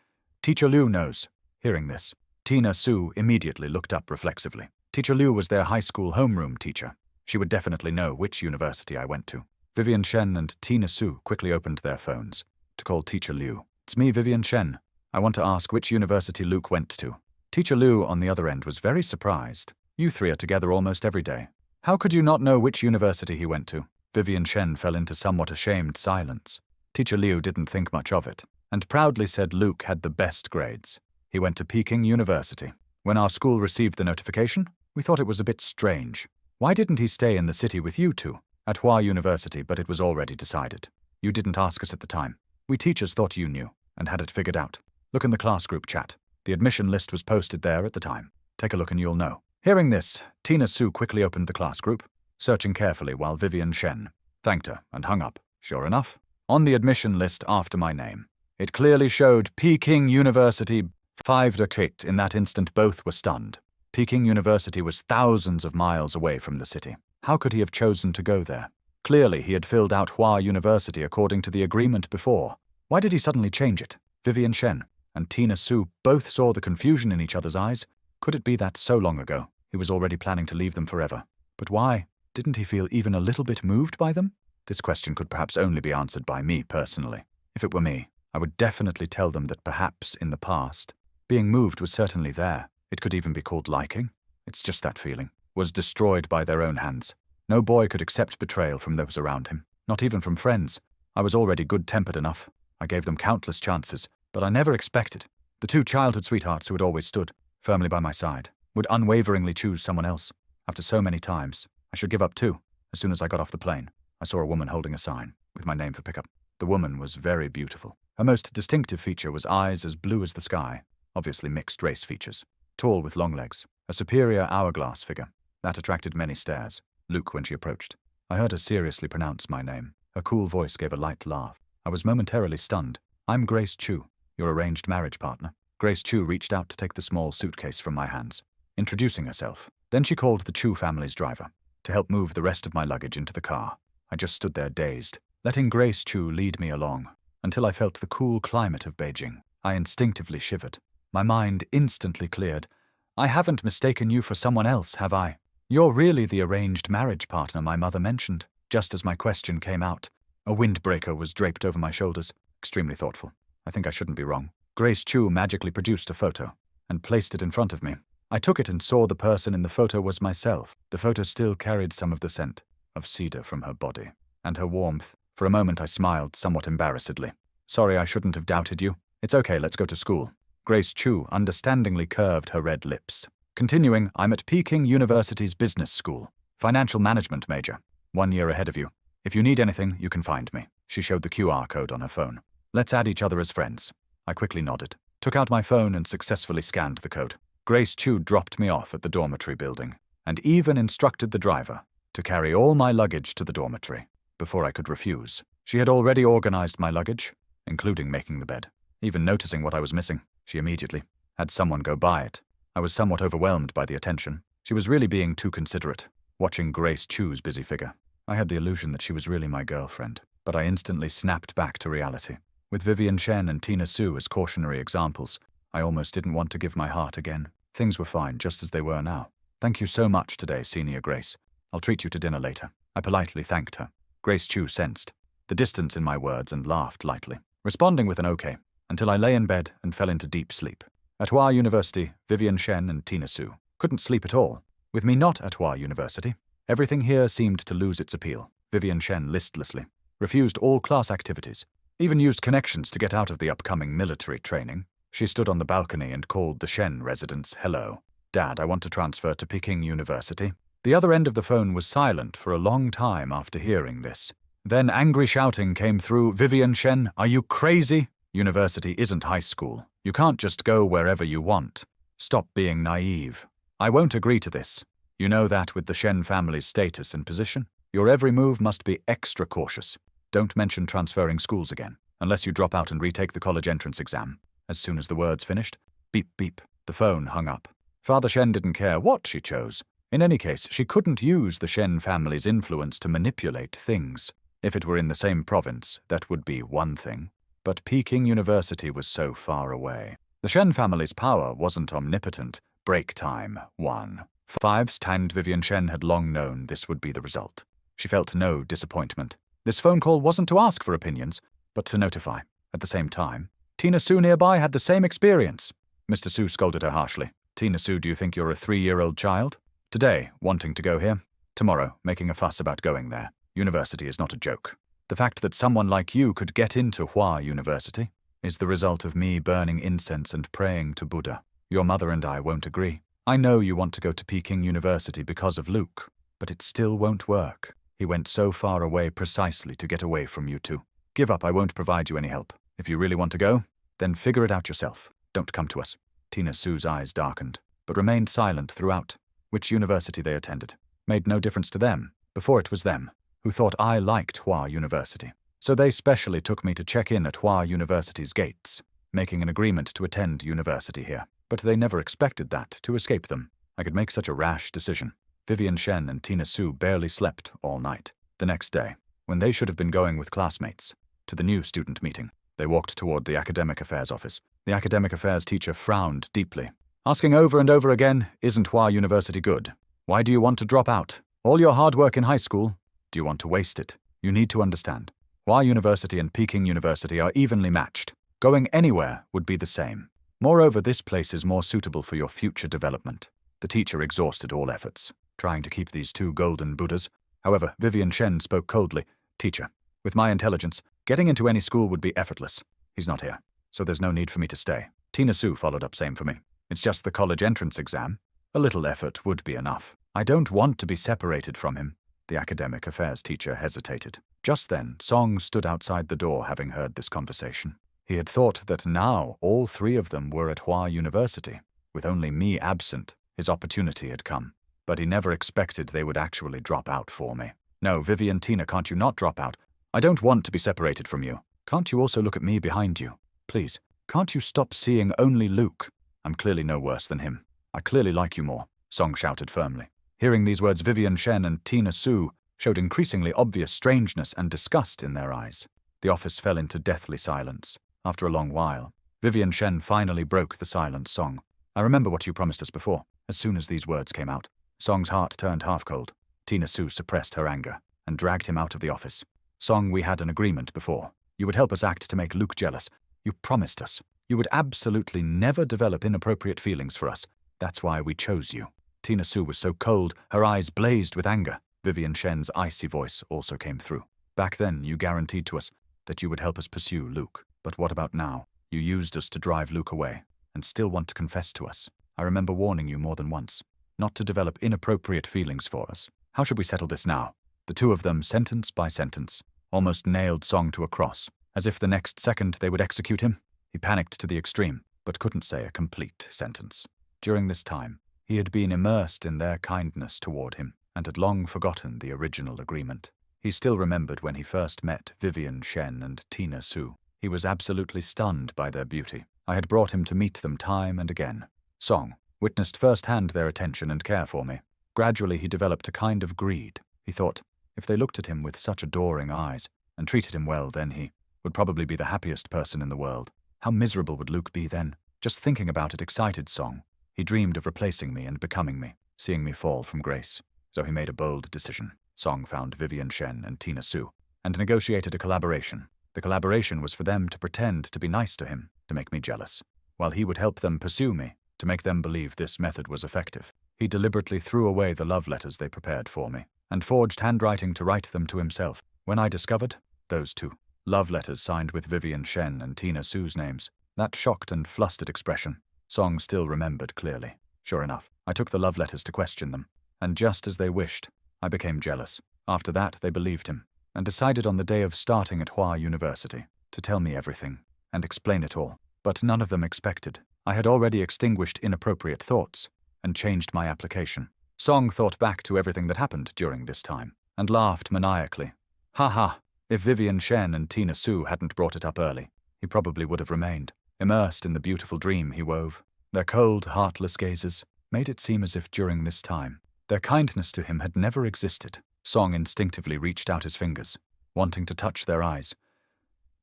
"Teacher Liu knows." Hearing this, Tina Su immediately looked up reflexively. Teacher Liu was their high school homeroom teacher. She would definitely know which university I went to. Vivian Shen and Tina Su quickly opened their phones to call Teacher Liu. "It's me, Vivian Shen. I want to ask which university Luke went to." Teacher Liu on the other end was very surprised. "You three are together almost every day. How could you not know which university he went to?" Vivian Shen fell into somewhat ashamed silence. Teacher Liu didn't think much of it, and proudly said Luke had the best grades. He went to Peking University. When our school received the notification, we thought it was a bit strange. Why didn't he stay in the city with you two? At Hua University, but it was already decided. You didn't ask us at the time. We teachers thought you knew, and had it figured out. Look in the class group chat. The admission list was posted there at the time. Take a look and you'll know. Hearing this, Tina Su quickly opened the class group, searching carefully while Vivian Shen thanked her and hung up. Sure enough, on the admission list after my name, it clearly showed Peking University. 5 decades. In that instant, both were stunned. Peking University was thousands of miles away from the city. How could he have chosen to go there? Clearly, he had filled out Hua University according to the agreement before. Why did he suddenly change it? Vivian Shen and Tina Su both saw the confusion in each other's eyes. Could it be that so long ago, he was already planning to leave them forever? But why? Didn't he feel even a little bit moved by them? This question could perhaps only be answered by me personally. If it were me, I would definitely tell them that perhaps in the past, being moved was certainly there. It could even be called liking. It's just that feeling. Was destroyed by their own hands. No boy could accept betrayal from those around him, not even from friends. I was already good-tempered enough. I gave them countless chances, but I never expected. The two childhood sweethearts who had always stood firmly by my side would unwaveringly choose someone else. After so many times, I should give up too. As soon as I got off the plane, I saw a woman holding a sign with my name for pickup. The woman was very beautiful. Her most distinctive feature was eyes as blue as the sky, obviously mixed race features. Tall with long legs, a superior hourglass figure. That attracted many stares. Luke when she approached. I heard her seriously pronounce my name. Her cool voice gave a light laugh. I was momentarily stunned. "I'm Grace Chu, your arranged marriage partner." Grace Chu reached out to take the small suitcase from my hands, introducing herself. Then she called the Chu family's driver to help move the rest of my luggage into the car. I just stood there dazed, letting Grace Chu lead me along, until I felt the cool climate of Beijing. I instinctively shivered. My mind instantly cleared. "I haven't mistaken you for someone else, have I? You're really the arranged marriage partner my mother mentioned." Just as my question came out, a windbreaker was draped over my shoulders. Extremely thoughtful. I think I shouldn't be wrong. Grace Chu magically produced a photo and placed it in front of me. I took it and saw the person in the photo was myself. The photo still carried some of the scent of cedar from her body and her warmth. For a moment I smiled somewhat embarrassedly. "Sorry, I shouldn't have doubted you. It's okay, let's go to school." Grace Chu understandingly curved her red lips. Continuing, "I'm at Peking University's business school. Financial management major. 1 year ahead of you. If you need anything, you can find me." She showed the QR code on her phone. "Let's add each other as friends." I quickly nodded, took out my phone and successfully scanned the code. Grace Chu dropped me off at the dormitory building, and even instructed the driver to carry all my luggage to the dormitory. Before I could refuse, she had already organized my luggage, including making the bed. Even noticing what I was missing, she immediately had someone go buy it. I was somewhat overwhelmed by the attention. She was really being too considerate. Watching Grace Chu's busy figure, I had the illusion that she was really my girlfriend, but I instantly snapped back to reality. With Vivian Shen and Tina Su as cautionary examples, I almost didn't want to give my heart again. Things were fine, just as they were now. "Thank you so much today, Senior Grace. I'll treat you to dinner later." I politely thanked her. Grace Chu sensed the distance in my words and laughed lightly, responding with an okay, until I lay in bed and fell into deep sleep. At Hua University, Vivian Shen and Tina Su couldn't sleep at all. With me not at Hua University, everything here seemed to lose its appeal. Vivian Shen listlessly refused all class activities, even used connections to get out of the upcoming military training. She stood on the balcony and called the Shen residents, "Hello. Dad, I want to transfer to Peking University." The other end of the phone was silent for a long time after hearing this. Then angry shouting came through. "Vivian Shen, are you crazy? University isn't high school. You can't just go wherever you want. Stop being naive. I won't agree to this. You know that with the Shen family's status and position, your every move must be extra cautious. Don't mention transferring schools again, unless you drop out and retake the college entrance exam." As soon as the words finished, beep beep, the phone hung up. Father Shen didn't care what she chose. In any case, she couldn't use the Shen family's influence to manipulate things. If it were in the same province, that would be one thing. But Peking University was so far away. The Shen family's power wasn't omnipotent. Break time, 1. 5's and Vivian Shen had long known this would be the result. She felt no disappointment. This phone call wasn't to ask for opinions, but to notify. At the same time, Tina Su nearby had the same experience. Mr. Su scolded her harshly. Tina Su, do you think you're a 3-year-old child? Today, wanting to go here. Tomorrow, making a fuss about going there. University is not a joke. The fact that someone like you could get into Hua University is the result of me burning incense and praying to Buddha. Your mother and I won't agree. I know you want to go to Peking University because of Luke, but it still won't work. He went so far away precisely to get away from you two. Give up, I won't provide you any help. If you really want to go, then figure it out yourself. Don't come to us. Tina Su's eyes darkened, but remained silent throughout. Which university they attended made no difference to them. Before it was them who thought I liked Hua University. So they specially took me to check in at Hua University's gates, making an agreement to attend university here. But they never expected that to escape them. I could make such a rash decision. Vivian Shen and Tina Su barely slept all night. The next day, when they should have been going with classmates to the new student meeting, they walked toward the academic affairs office. The academic affairs teacher frowned deeply, asking over and over again, isn't Hua University good? Why do you want to drop out? All your hard work in high school, do you want to waste it? You need to understand. Hua University and Peking University are evenly matched. Going anywhere would be the same. Moreover, this place is more suitable for your future development. The teacher exhausted all efforts, trying to keep these two golden Buddhas. However, Vivian Shen spoke coldly. Teacher, with my intelligence, getting into any school would be effortless. He's not here, so there's no need for me to stay. Tina Su followed up, same for me. It's just the college entrance exam. A little effort would be enough. I don't want to be separated from him. The academic affairs teacher hesitated. Just then, Song stood outside the door, having heard this conversation. He had thought that now all 3 of them were at Hua University. With only me absent, his opportunity had come. But he never expected they would actually drop out for me. No, Vivian, Tina, can't you not drop out? I don't want to be separated from you. Can't you also look at me behind you? Please, can't you stop seeing only Luke? I'm clearly no worse than him. I clearly like you more, Song shouted firmly. Hearing these words, Vivian Shen and Tina Su showed increasingly obvious strangeness and disgust in their eyes. The office fell into deathly silence. After a long while, Vivian Shen finally broke the silence. Song, I remember what you promised us before. As soon as these words came out, Song's heart turned half cold. Tina Su suppressed her anger and dragged him out of the office. Song, we had an agreement before. You would help us act to make Luke jealous. You promised us. You would absolutely never develop inappropriate feelings for us. That's why we chose you. Tina Su was so cold, her eyes blazed with anger. Vivian Shen's icy voice also came through. Back then, you guaranteed to us that you would help us pursue Luke. But what about now? You used us to drive Luke away, and still want to confess to us. I remember warning you more than once, not to develop inappropriate feelings for us. How should we settle this now? The 2 of them, sentence by sentence, almost nailed Song to a cross, as if the next second they would execute him. He panicked to the extreme, but couldn't say a complete sentence. During this time, he had been immersed in their kindness toward him, and had long forgotten the original agreement. He still remembered when he first met Vivian Shen and Tina Su. He was absolutely stunned by their beauty. I had brought him to meet them time and again. Song witnessed firsthand their attention and care for me. Gradually he developed a kind of greed. He thought, if they looked at him with such adoring eyes, and treated him well, then he would probably be the happiest person in the world. How miserable would Luke be then? Just thinking about it excited Song. He dreamed of replacing me and becoming me, seeing me fall from grace. So he made a bold decision. Song found Vivian Shen and Tina Su, and negotiated a collaboration. The collaboration was for them to pretend to be nice to him, to make me jealous, while he would help them pursue me, to make them believe this method was effective. He deliberately threw away the love letters they prepared for me, and forged handwriting to write them to himself. When I discovered those 2 love letters signed with Vivian Shen and Tina Su's names, that shocked and flustered expression, Song still remembered clearly. Sure enough, I took the love letters to question them, and just as they wished, I became jealous. After that, they believed him, and decided on the day of starting at Hua University to tell me everything and explain it all. But none of them expected. I had already extinguished inappropriate thoughts and changed my application. Song thought back to everything that happened during this time and laughed maniacally. Ha ha, if Vivian Shen and Tina Su hadn't brought it up early, he probably would have remained, immersed in the beautiful dream he wove. Their cold, heartless gazes, made it seem as if during this time, their kindness to him had never existed. Song instinctively reached out his fingers, wanting to touch their eyes.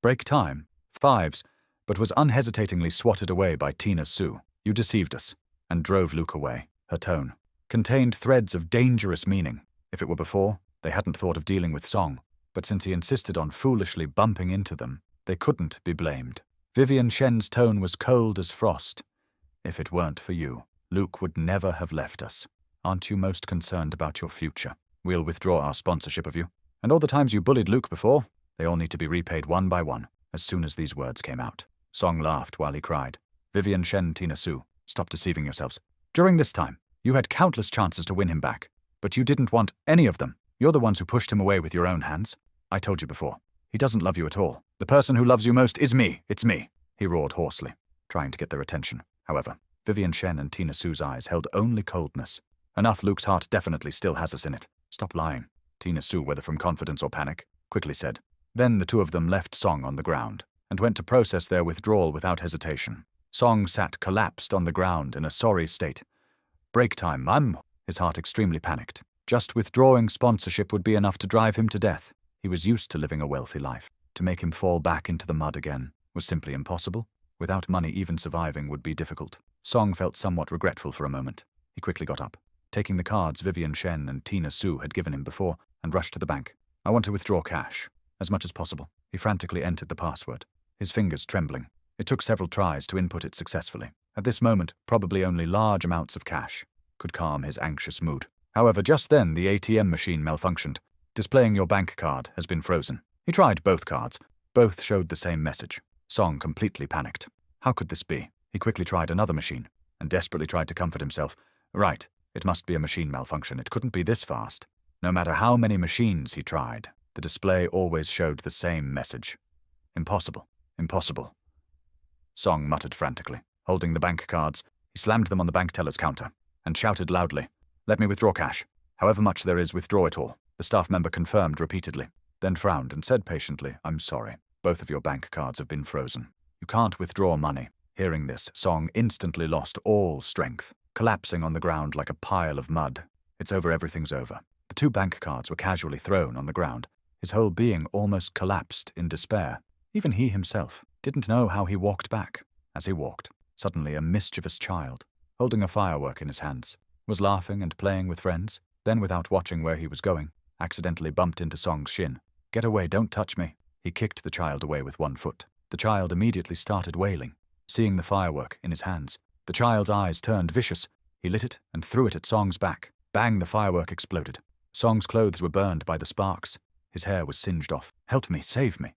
Break time, fives, but was unhesitatingly swatted away by Tina Sue. You deceived us, and drove Luke away. Her tone contained threads of dangerous meaning. If it were before, they hadn't thought of dealing with Song, but since he insisted on foolishly bumping into them, they couldn't be blamed. Vivian Shen's tone was cold as frost. If it weren't for you, Luke would never have left us. Aren't you most concerned about your future? We'll withdraw our sponsorship of you. And all the times you bullied Luke before, they all need to be repaid one by one, as soon as these words came out. Song laughed while he cried. Vivian Shen, Tina Sue, stop deceiving yourselves. During this time, you had countless chances to win him back, but you didn't want any of them. You're the ones who pushed him away with your own hands. I told you before. He doesn't love you at all. The person who loves you most is me. It's me, he roared hoarsely, trying to get their attention. However, Vivian Shen and Tina Sue's eyes held only coldness. Enough, Luke's heart definitely still has us in it. Stop lying, Tina Sue, whether from confidence or panic, quickly said. Then the two of them left Song on the ground and went to process their withdrawal without hesitation. Song sat collapsed on the ground in a sorry state. Break time, Mum, his heart extremely panicked. Just withdrawing sponsorship would be enough to drive him to death. He was used to living a wealthy life. To make him fall back into the mud again was simply impossible. Without money, even surviving would be difficult. Song felt somewhat regretful for a moment. He quickly got up, taking the cards Vivian Shen and Tina Sue had given him before, and rushed to the bank. I want to withdraw cash, as much as possible. He frantically entered the password, his fingers trembling. It took several tries to input it successfully. At this moment, probably only large amounts of cash could calm his anxious mood. However, just then the ATM machine malfunctioned. Displaying your bank card has been frozen. He tried both cards. Both showed the same message. Song completely panicked. How could this be? He quickly tried another machine and desperately tried to comfort himself. Right, it must be a machine malfunction. It couldn't be this fast. No matter how many machines he tried, the display always showed the same message. Impossible. Impossible. Song muttered frantically. Holding the bank cards, he slammed them on the bank teller's counter and shouted loudly, "Let me withdraw cash. However much there is, withdraw it all." The staff member confirmed repeatedly, then frowned and said patiently, "I'm sorry. Both of your bank cards have been frozen. You can't withdraw money." Hearing this, Song instantly lost all strength, collapsing on the ground like a pile of mud. It's over, everything's over. The two bank cards were casually thrown on the ground. His whole being almost collapsed in despair. Even he himself didn't know how he walked back. As he walked, suddenly a mischievous child, holding a firework in his hands, was laughing and playing with friends, then without watching where he was going, accidentally bumped into Song's shin. "Get away, don't touch me." He kicked the child away with one foot. The child immediately started wailing. Seeing the firework in his hands, the child's eyes turned vicious. He lit it and threw it at Song's back. Bang, the firework exploded. Song's clothes were burned by the sparks. His hair was singed off. "Help me, save me."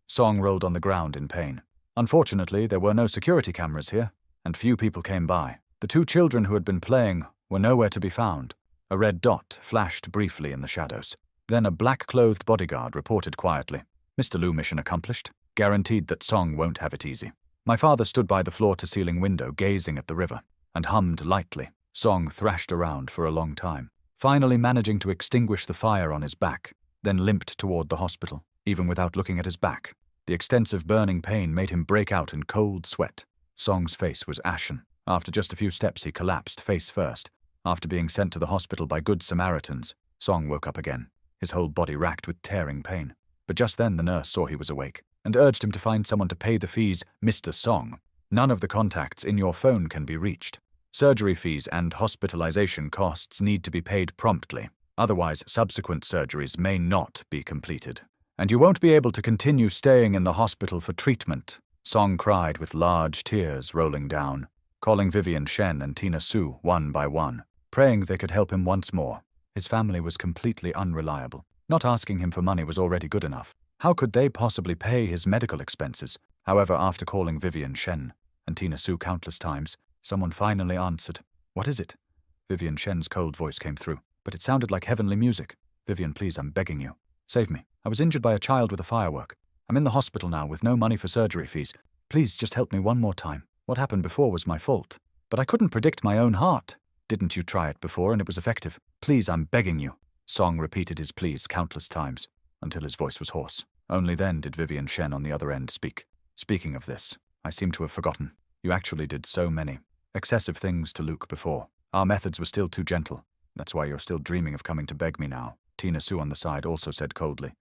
Song rolled on the ground in pain. Unfortunately, there were no security cameras here, and few people came by. The two children who had been playing were nowhere to be found. A red dot flashed briefly in the shadows. Then a black-clothed bodyguard reported quietly, "Mr. Liu, mission accomplished. Guaranteed that Song won't have it easy." My father stood by the floor-to-ceiling window, gazing at the river, and hummed lightly. Song thrashed around for a long time, finally managing to extinguish the fire on his back, then limped toward the hospital, even without looking at his back. The extensive burning pain made him break out in cold sweat. Song's face was ashen. After just a few steps, he collapsed face first. After being sent to the hospital by good Samaritans, Song woke up again, his whole body racked with tearing pain. But just then the nurse saw he was awake and urged him to find someone to pay the fees. "Mr. Song, none of the contacts in your phone can be reached. Surgery fees and hospitalization costs need to be paid promptly. Otherwise, subsequent surgeries may not be completed. And you won't be able to continue staying in the hospital for treatment." Song cried with large tears rolling down, calling Vivian Shen and Tina Sue one by one, praying they could help him once more. His family was completely unreliable. Not asking him for money was already good enough. How could they possibly pay his medical expenses? However, after calling Vivian Shen and Tina Sue countless times, someone finally answered. "What is it?" Vivian Shen's cold voice came through, but it sounded like heavenly music. "Vivian, please, I'm begging you. Save me. I was injured by a child with a firework. I'm in the hospital now with no money for surgery fees. Please just help me one more time. What happened before was my fault. But I couldn't predict my own heart. Didn't you try it before and it was effective? Please, I'm begging you." Song repeated his pleas countless times, until his voice was hoarse. Only then did Vivian Shen on the other end speak. "Speaking of this, I seem to have forgotten. You actually did so many excessive things to Luke before. Our methods were still too gentle. That's why you're still dreaming of coming to beg me now, Tina Sue on the side also said coldly.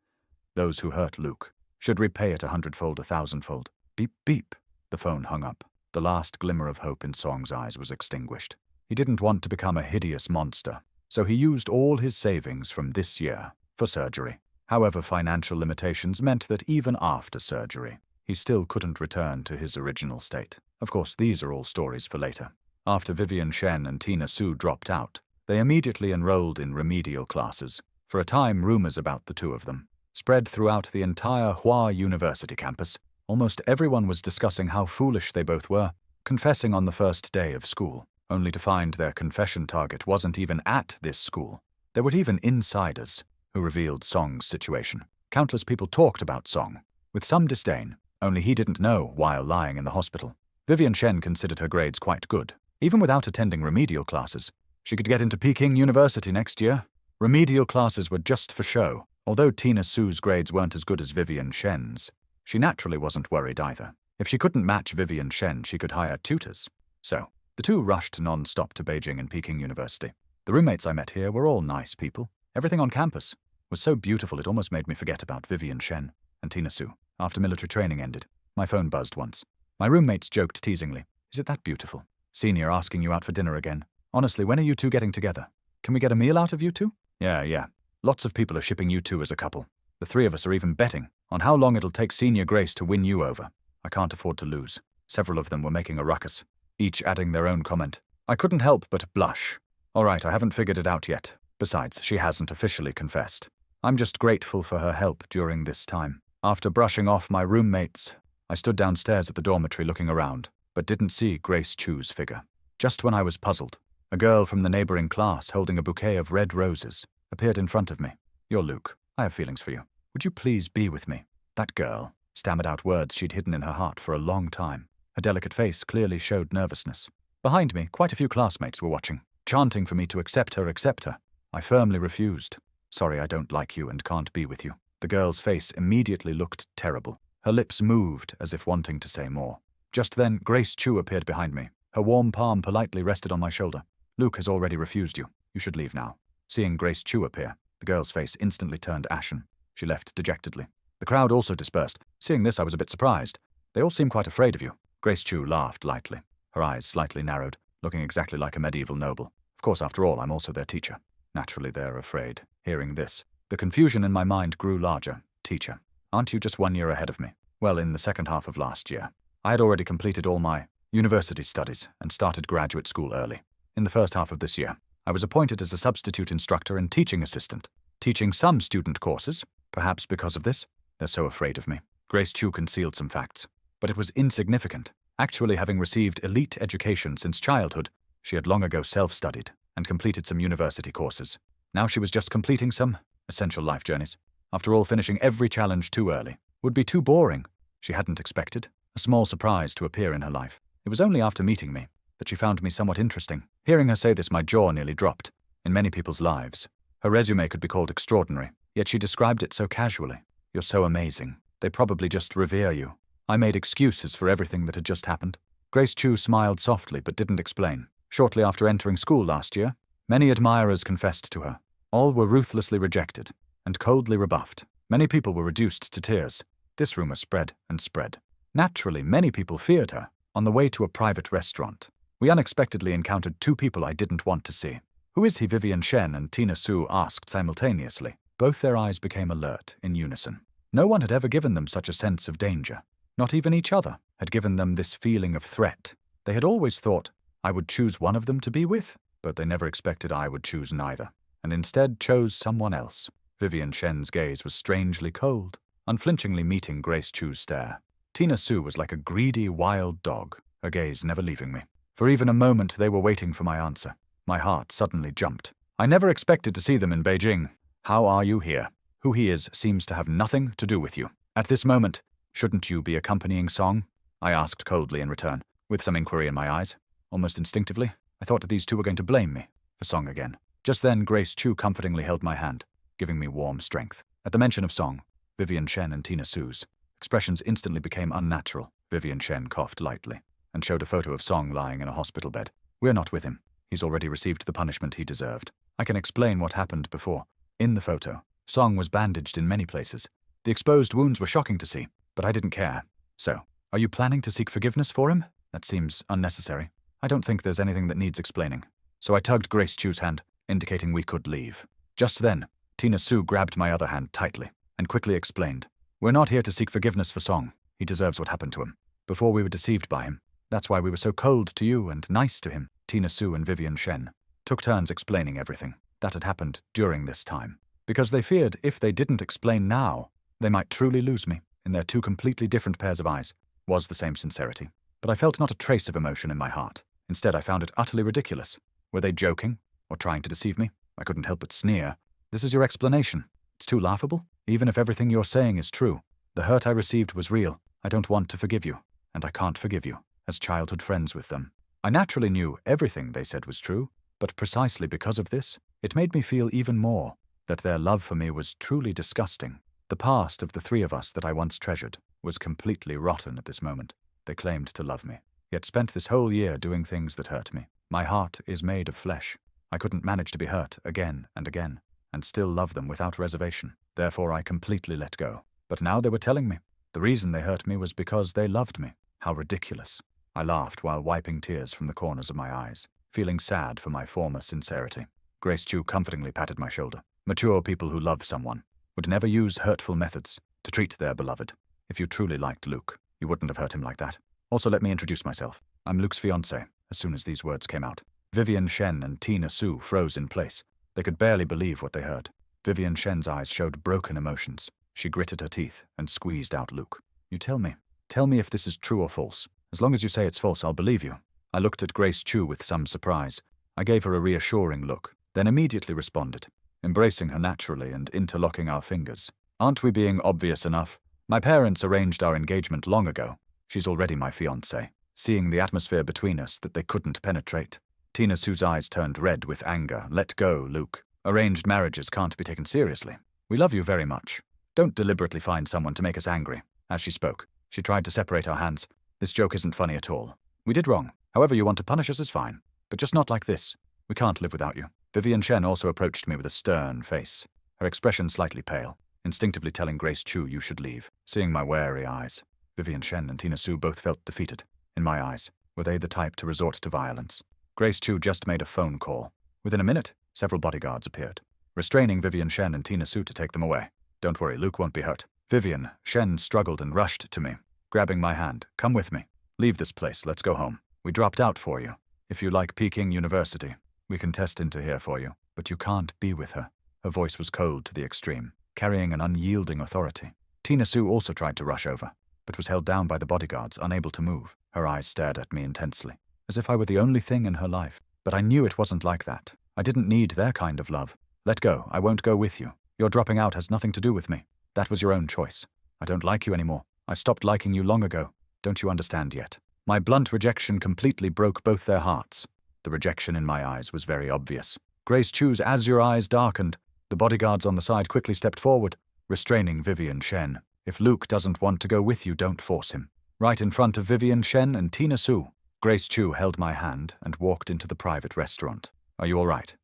Those who hurt Luke should repay it 100-fold, 1,000-fold. Beep, beep. The phone hung up. The last glimmer of hope in Song's eyes was extinguished. He didn't want to become a hideous monster, so he used all his savings from this year for surgery. However, financial limitations meant that even after surgery, he still couldn't return to his original state. Of course, these are all stories for later. After Vivian Shen and Tina Sue dropped out, they immediately enrolled in remedial classes. For a time, rumors about the two of them spread throughout the entire Hua University campus. Almost everyone was discussing how foolish they both were, confessing on the first day of school, only to find their confession target wasn't even at this school. There were even insiders who revealed Song's situation. Countless people talked about Song, with some disdain, only he didn't know while lying in the hospital. Vivian Shen considered her grades quite good. Even without attending remedial classes, she could get into Peking University next year. Remedial classes were just for show. Although Tina Sue's grades weren't as good as Vivian Shen's, she naturally wasn't worried either. If she couldn't match Vivian Shen, she could hire tutors. So, the two rushed non-stop to Beijing and Peking University. The roommates I met here were all nice people. Everything on campus was so beautiful it almost made me forget about Vivian Shen and Tina Sue. After military training ended, my phone buzzed once. My roommates joked teasingly, "Is it that beautiful? Senior asking you out for dinner again. Honestly, when are you two getting together? Can we get a meal out of you two?" Yeah. Lots of people are shipping you two as a couple. The three of us are even betting on how long it'll take Senior Grace to win you over. I can't afford to lose. Several of them were making a ruckus, each adding their own comment. I couldn't help but blush. All right, I haven't figured it out yet. Besides, she hasn't officially confessed. I'm just grateful for her help during this time. After brushing off my roommates, I stood downstairs at the dormitory looking around, but didn't see Grace Chu's figure. Just when I was puzzled, a girl from the neighboring class holding a bouquet of red roses appeared in front of me. "You're Luke. I have feelings for you. Would you please be with me?" That girl stammered out words she'd hidden in her heart for a long time. Her delicate face clearly showed nervousness. Behind me, quite a few classmates were watching, chanting for me to accept her. I firmly refused. "Sorry, I don't like you and can't be with you." The girl's face immediately looked terrible. Her lips moved as if wanting to say more. Just then, Grace Chu appeared behind me. Her warm palm politely rested on my shoulder. "Luke has already refused you. You should leave now." Seeing Grace Chu appear, the girl's face instantly turned ashen. She left dejectedly. The crowd also dispersed. Seeing this, I was a bit surprised. They all seemed quite afraid of you. Grace Chu laughed lightly. Her eyes slightly narrowed, looking exactly like a medieval noble. Of course, after all, I'm also their teacher. Naturally, they're afraid. Hearing this, the confusion in my mind grew larger. "Teacher, aren't you just 1 year ahead of me?" Well, in the second half of last year, I had already completed all my university studies and started graduate school early. In the first half of this year, I was appointed as a substitute instructor and teaching assistant, teaching some student courses. Perhaps because of this, they're so afraid of me. Grace Chu concealed some facts, but it was insignificant. Actually, having received elite education since childhood, she had long ago self-studied and completed some university courses. Now she was just completing some essential life journeys. After all, finishing every challenge too early would be too boring. She hadn't expected a small surprise to appear in her life. It was only after meeting me that she found me somewhat interesting. Hearing her say this, my jaw nearly dropped. In many people's lives, her resume could be called extraordinary, yet she described it so casually. "You're so amazing. They probably just revere you." I made excuses for everything that had just happened. Grace Chu smiled softly but didn't explain. Shortly after entering school last year, many admirers confessed to her. All were ruthlessly rejected and coldly rebuffed. Many people were reduced to tears. This rumor spread and spread. Naturally, many people feared her. On the way to a private restaurant, we unexpectedly encountered two people I didn't want to see. "Who is he?" Vivian Shen and Tina Sue asked simultaneously. Both their eyes became alert in unison. No one had ever given them such a sense of danger. Not even each other had given them this feeling of threat. They had always thought I would choose one of them to be with, but they never expected I would choose neither, and instead chose someone else. Vivian Shen's gaze was strangely cold, unflinchingly meeting Grace Chu's stare. Tina Sue was like a greedy wild dog, her gaze never leaving me. For even a moment they were waiting for my answer. My heart suddenly jumped. I never expected to see them in Beijing. "How are you here? Who he is seems to have nothing to do with you. At this moment, shouldn't you be accompanying Song?" I asked coldly in return, with some inquiry in my eyes. Almost instinctively, I thought that these two were going to blame me for Song again. Just then, Grace Chu comfortingly held my hand, giving me warm strength. At the mention of Song, Vivian Shen and Tina Sue's expressions instantly became unnatural. Vivian Shen coughed lightly and showed a photo of Song lying in a hospital bed. "We're not with him. He's already received the punishment he deserved. I can explain what happened before. In the photo, Song was bandaged in many places. The exposed wounds were shocking to see, but I didn't care. So, are you planning to seek forgiveness for him? That seems unnecessary. I don't think there's anything that needs explaining. So I tugged Grace Chu's hand, indicating we could leave. Just then, Tina Su grabbed my other hand tightly and quickly explained, "We're not here to seek forgiveness for Song. He deserves what happened to him. Before we were deceived by him. That's why we were so cold to you and nice to him." Tina Su and Vivian Shen took turns explaining everything that had happened during this time, because they feared if they didn't explain now, they might truly lose me. In their two completely different pairs of eyes was the same sincerity. But I felt not a trace of emotion in my heart. Instead, I found it utterly ridiculous. Were they joking or trying to deceive me? I couldn't help but sneer. This is your explanation. It's too laughable? Even if everything you're saying is true, the hurt I received was real. I don't want to forgive you, and I can't forgive you, as childhood friends with them. I naturally knew everything they said was true, but precisely because of this, it made me feel even more that their love for me was truly disgusting. The past of the three of us that I once treasured was completely rotten at this moment. They claimed to love me, yet spent this whole year doing things that hurt me. My heart is made of flesh. I couldn't manage to be hurt again and again, and still love them without reservation. Therefore, I completely let go. But now they were telling me the reason they hurt me was because they loved me. How ridiculous. I laughed while wiping tears from the corners of my eyes, feeling sad for my former sincerity. Grace Chu comfortingly patted my shoulder. Mature people who love someone would never use hurtful methods to treat their beloved. If you truly liked Luke, you wouldn't have hurt him like that. Also, let me introduce myself. I'm Luke's fiancé. As soon as these words came out, Vivian Shen and Tina Su froze in place. They could barely believe what they heard. Vivian Shen's eyes showed broken emotions. She gritted her teeth and squeezed out Luke. "You tell me. Tell me if this is true or false. As long as you say it's false, I'll believe you." I looked at Grace Chu with some surprise. I gave her a reassuring look, then immediately responded, embracing her naturally and interlocking our fingers. "Aren't we being obvious enough? My parents arranged our engagement long ago. She's already my fiancé." Seeing the atmosphere between us that they couldn't penetrate, Tina Su's eyes turned red with anger. "Let go, Luke. Arranged marriages can't be taken seriously. We love you very much. Don't deliberately find someone to make us angry." As she spoke, she tried to separate our hands. "This joke isn't funny at all. We did wrong. However you want to punish us is fine. But just not like this. We can't live without you." Vivian Shen also approached me with a stern face, her expression slightly pale, instinctively telling Grace Chu you should leave. Seeing my wary eyes, Vivian Shen and Tina Su both felt defeated. In my eyes, were they the type to resort to violence? Grace Chu just made a phone call. Within a minute, several bodyguards appeared, restraining Vivian Shen and Tina Su to take them away. "Don't worry, Luke won't be hurt." Vivian Shen struggled and rushed to me, grabbing my hand. "Come with me. Leave this place, let's go home. We dropped out for you. If you like Peking University, we can test into here for you. But you can't be with her." Her voice was cold to the extreme, carrying an unyielding authority. Tina Su also tried to rush over, but was held down by the bodyguards, unable to move. Her eyes stared at me intensely, as if I were the only thing in her life. But I knew it wasn't like that. I didn't need their kind of love. "Let go. I won't go with you. Your dropping out has nothing to do with me. That was your own choice. I don't like you anymore. I stopped liking you long ago. Don't you understand yet?" My blunt rejection completely broke both their hearts. The rejection in my eyes was very obvious. Grace Chu's azure eyes darkened. The bodyguards on the side quickly stepped forward, restraining Vivian Shen. "If Luke doesn't want to go with you, don't force him." Right in front of Vivian Shen and Tina Su, Grace Chu held my hand and walked into the private restaurant. "Are you all right?"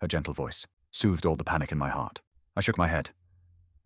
Her gentle voice soothed all the panic in my heart. I shook my head.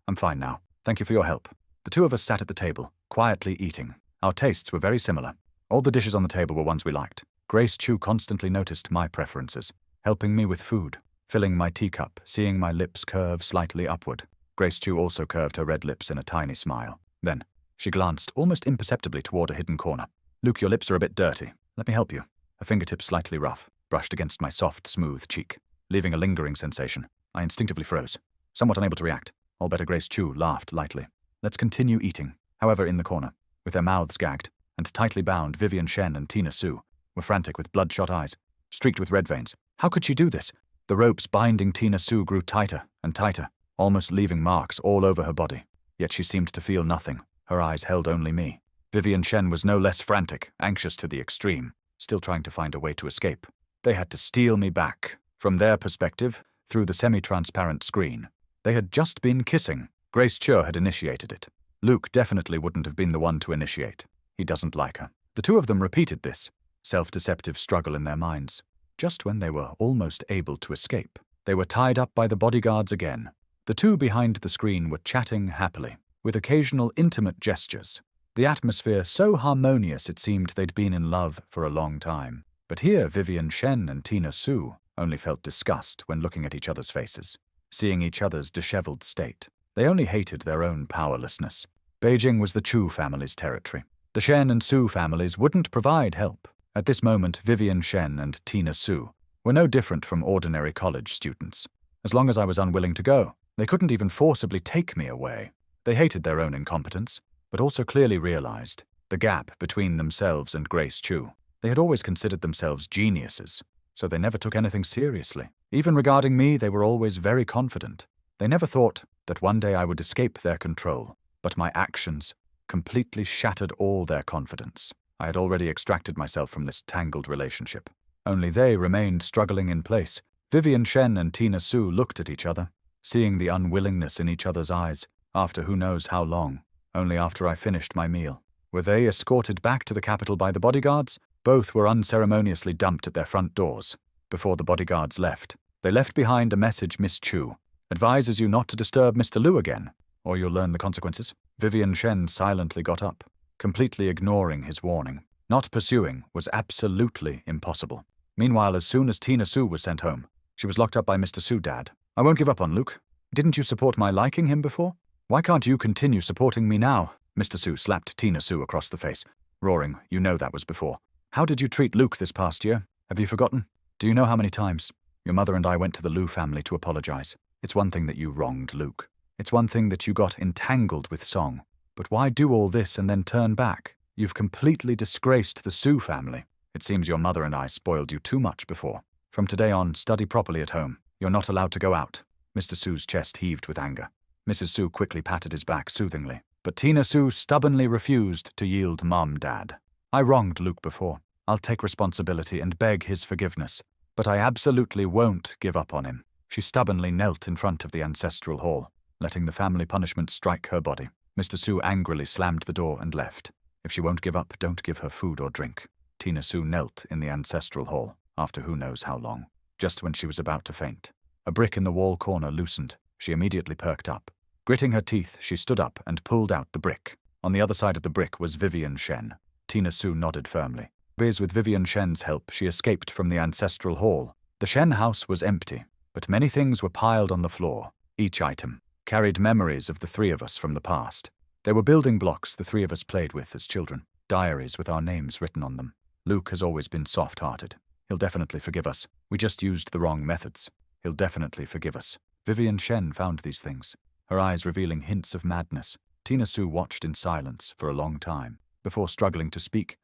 "I'm fine now. Thank you for your help." The two of us sat at the table, quietly eating. Our tastes were very similar. All the dishes on the table were ones we liked. Grace Chu constantly noticed my preferences, helping me with food, filling my teacup, seeing my lips curve slightly upward. Grace Chu also curved her red lips in a tiny smile. Then, she glanced almost imperceptibly toward a hidden corner. "Luke, your lips are a bit dirty. Let me help you." Her fingertips slightly rough, brushed against my soft, smooth cheek, leaving a lingering sensation. I instinctively froze, somewhat unable to react. All better Grace Chu laughed lightly. "Let's continue eating." However, in the corner, with their mouths gagged and tightly bound, Vivian Shen and Tina Su were frantic with bloodshot eyes, streaked with red veins. How could she do this? The ropes binding Tina Su grew tighter and tighter, almost leaving marks all over her body. Yet she seemed to feel nothing. Her eyes held only me. Vivian Shen was no less frantic, anxious to the extreme, still trying to find a way to escape. They had to steal me back, from their perspective, through the semi-transparent screen. They had just been kissing. Grace Chu had initiated it. Luke definitely wouldn't have been the one to initiate. He doesn't like her. The two of them repeated this self-deceptive struggle in their minds. just when they were almost able to escape. They were tied up by the bodyguards again. The two behind the screen were chatting happily, with occasional intimate gestures. The atmosphere so harmonious it seemed they'd been in love for a long time. But here Vivian Shen and Tina Su only felt disgust when looking at each other's faces, seeing each other's disheveled state. They only hated their own powerlessness. Beijing was the Chu family's territory. The Shen and Su families wouldn't provide help. At this moment, Vivian Shen and Tina Su were no different from ordinary college students. As long as I was unwilling to go, they couldn't even forcibly take me away. They hated their own incompetence, but also clearly realized the gap between themselves and Grace Chu. They had always considered themselves geniuses, so they never took anything seriously. Even regarding me, they were always very confident. They never thought that one day I would escape their control, but my actions completely shattered all their confidence. I had already extracted myself from this tangled relationship. Only they remained struggling in place. Vivian Shen and Tina Su looked at each other, seeing the unwillingness in each other's eyes, after who knows how long, only after I finished my meal. Were they escorted back to the capital by the bodyguards? Both were unceremoniously dumped at their front doors. Before the bodyguards left, they left behind a message: Miss Chu advises you not to disturb Mr. Liu again, or you'll learn the consequences. Vivian Shen silently got up, completely ignoring his warning. Not pursuing was absolutely impossible. Meanwhile, as soon as Tina Su was sent home, she was locked up by Mr. Su. Dad, I won't give up on Luke. Didn't you support my liking him before? Why can't you continue supporting me now? Mr. Su slapped Tina Su across the face, roaring, you know that was before. How did you treat Luke this past year? Have you forgotten? Do you know how many times your mother and I went to the Liu family to apologize? It's one thing that you wronged Luke. It's one thing that you got entangled with Song. But why do all this and then turn back? You've completely disgraced the Su family. It seems your mother and I spoiled you too much before. From today on, study properly at home. You're not allowed to go out. Mr. Su's chest heaved with anger. Mrs. Su quickly patted his back soothingly. But Tina Su stubbornly refused to yield Mom, Dad. I wronged Luke before. I'll take responsibility and beg his forgiveness. But I absolutely won't give up on him. She stubbornly knelt in front of the ancestral hall, letting the family punishment strike her body. Mr. Su angrily slammed the door and left. If she won't give up, don't give her food or drink. Tina Su knelt in the ancestral hall, after who knows how long, just when she was about to faint. A brick in the wall corner loosened. She immediately perked up. Gritting her teeth, she stood up and pulled out the brick. On the other side of the brick was Vivian Shen. Tina Su nodded firmly. With Vivian Shen's help, she escaped from the ancestral hall. The Shen house was empty, but many things were piled on the floor. Each item carried memories of the three of us from the past. There were building blocks the three of us played with as children, diaries with our names written on them. Luke has always been soft-hearted. He'll definitely forgive us. We just used the wrong methods. He'll definitely forgive us. Vivian Shen found these things, her eyes revealing hints of madness. Tina Su watched in silence for a long time, before struggling to speak.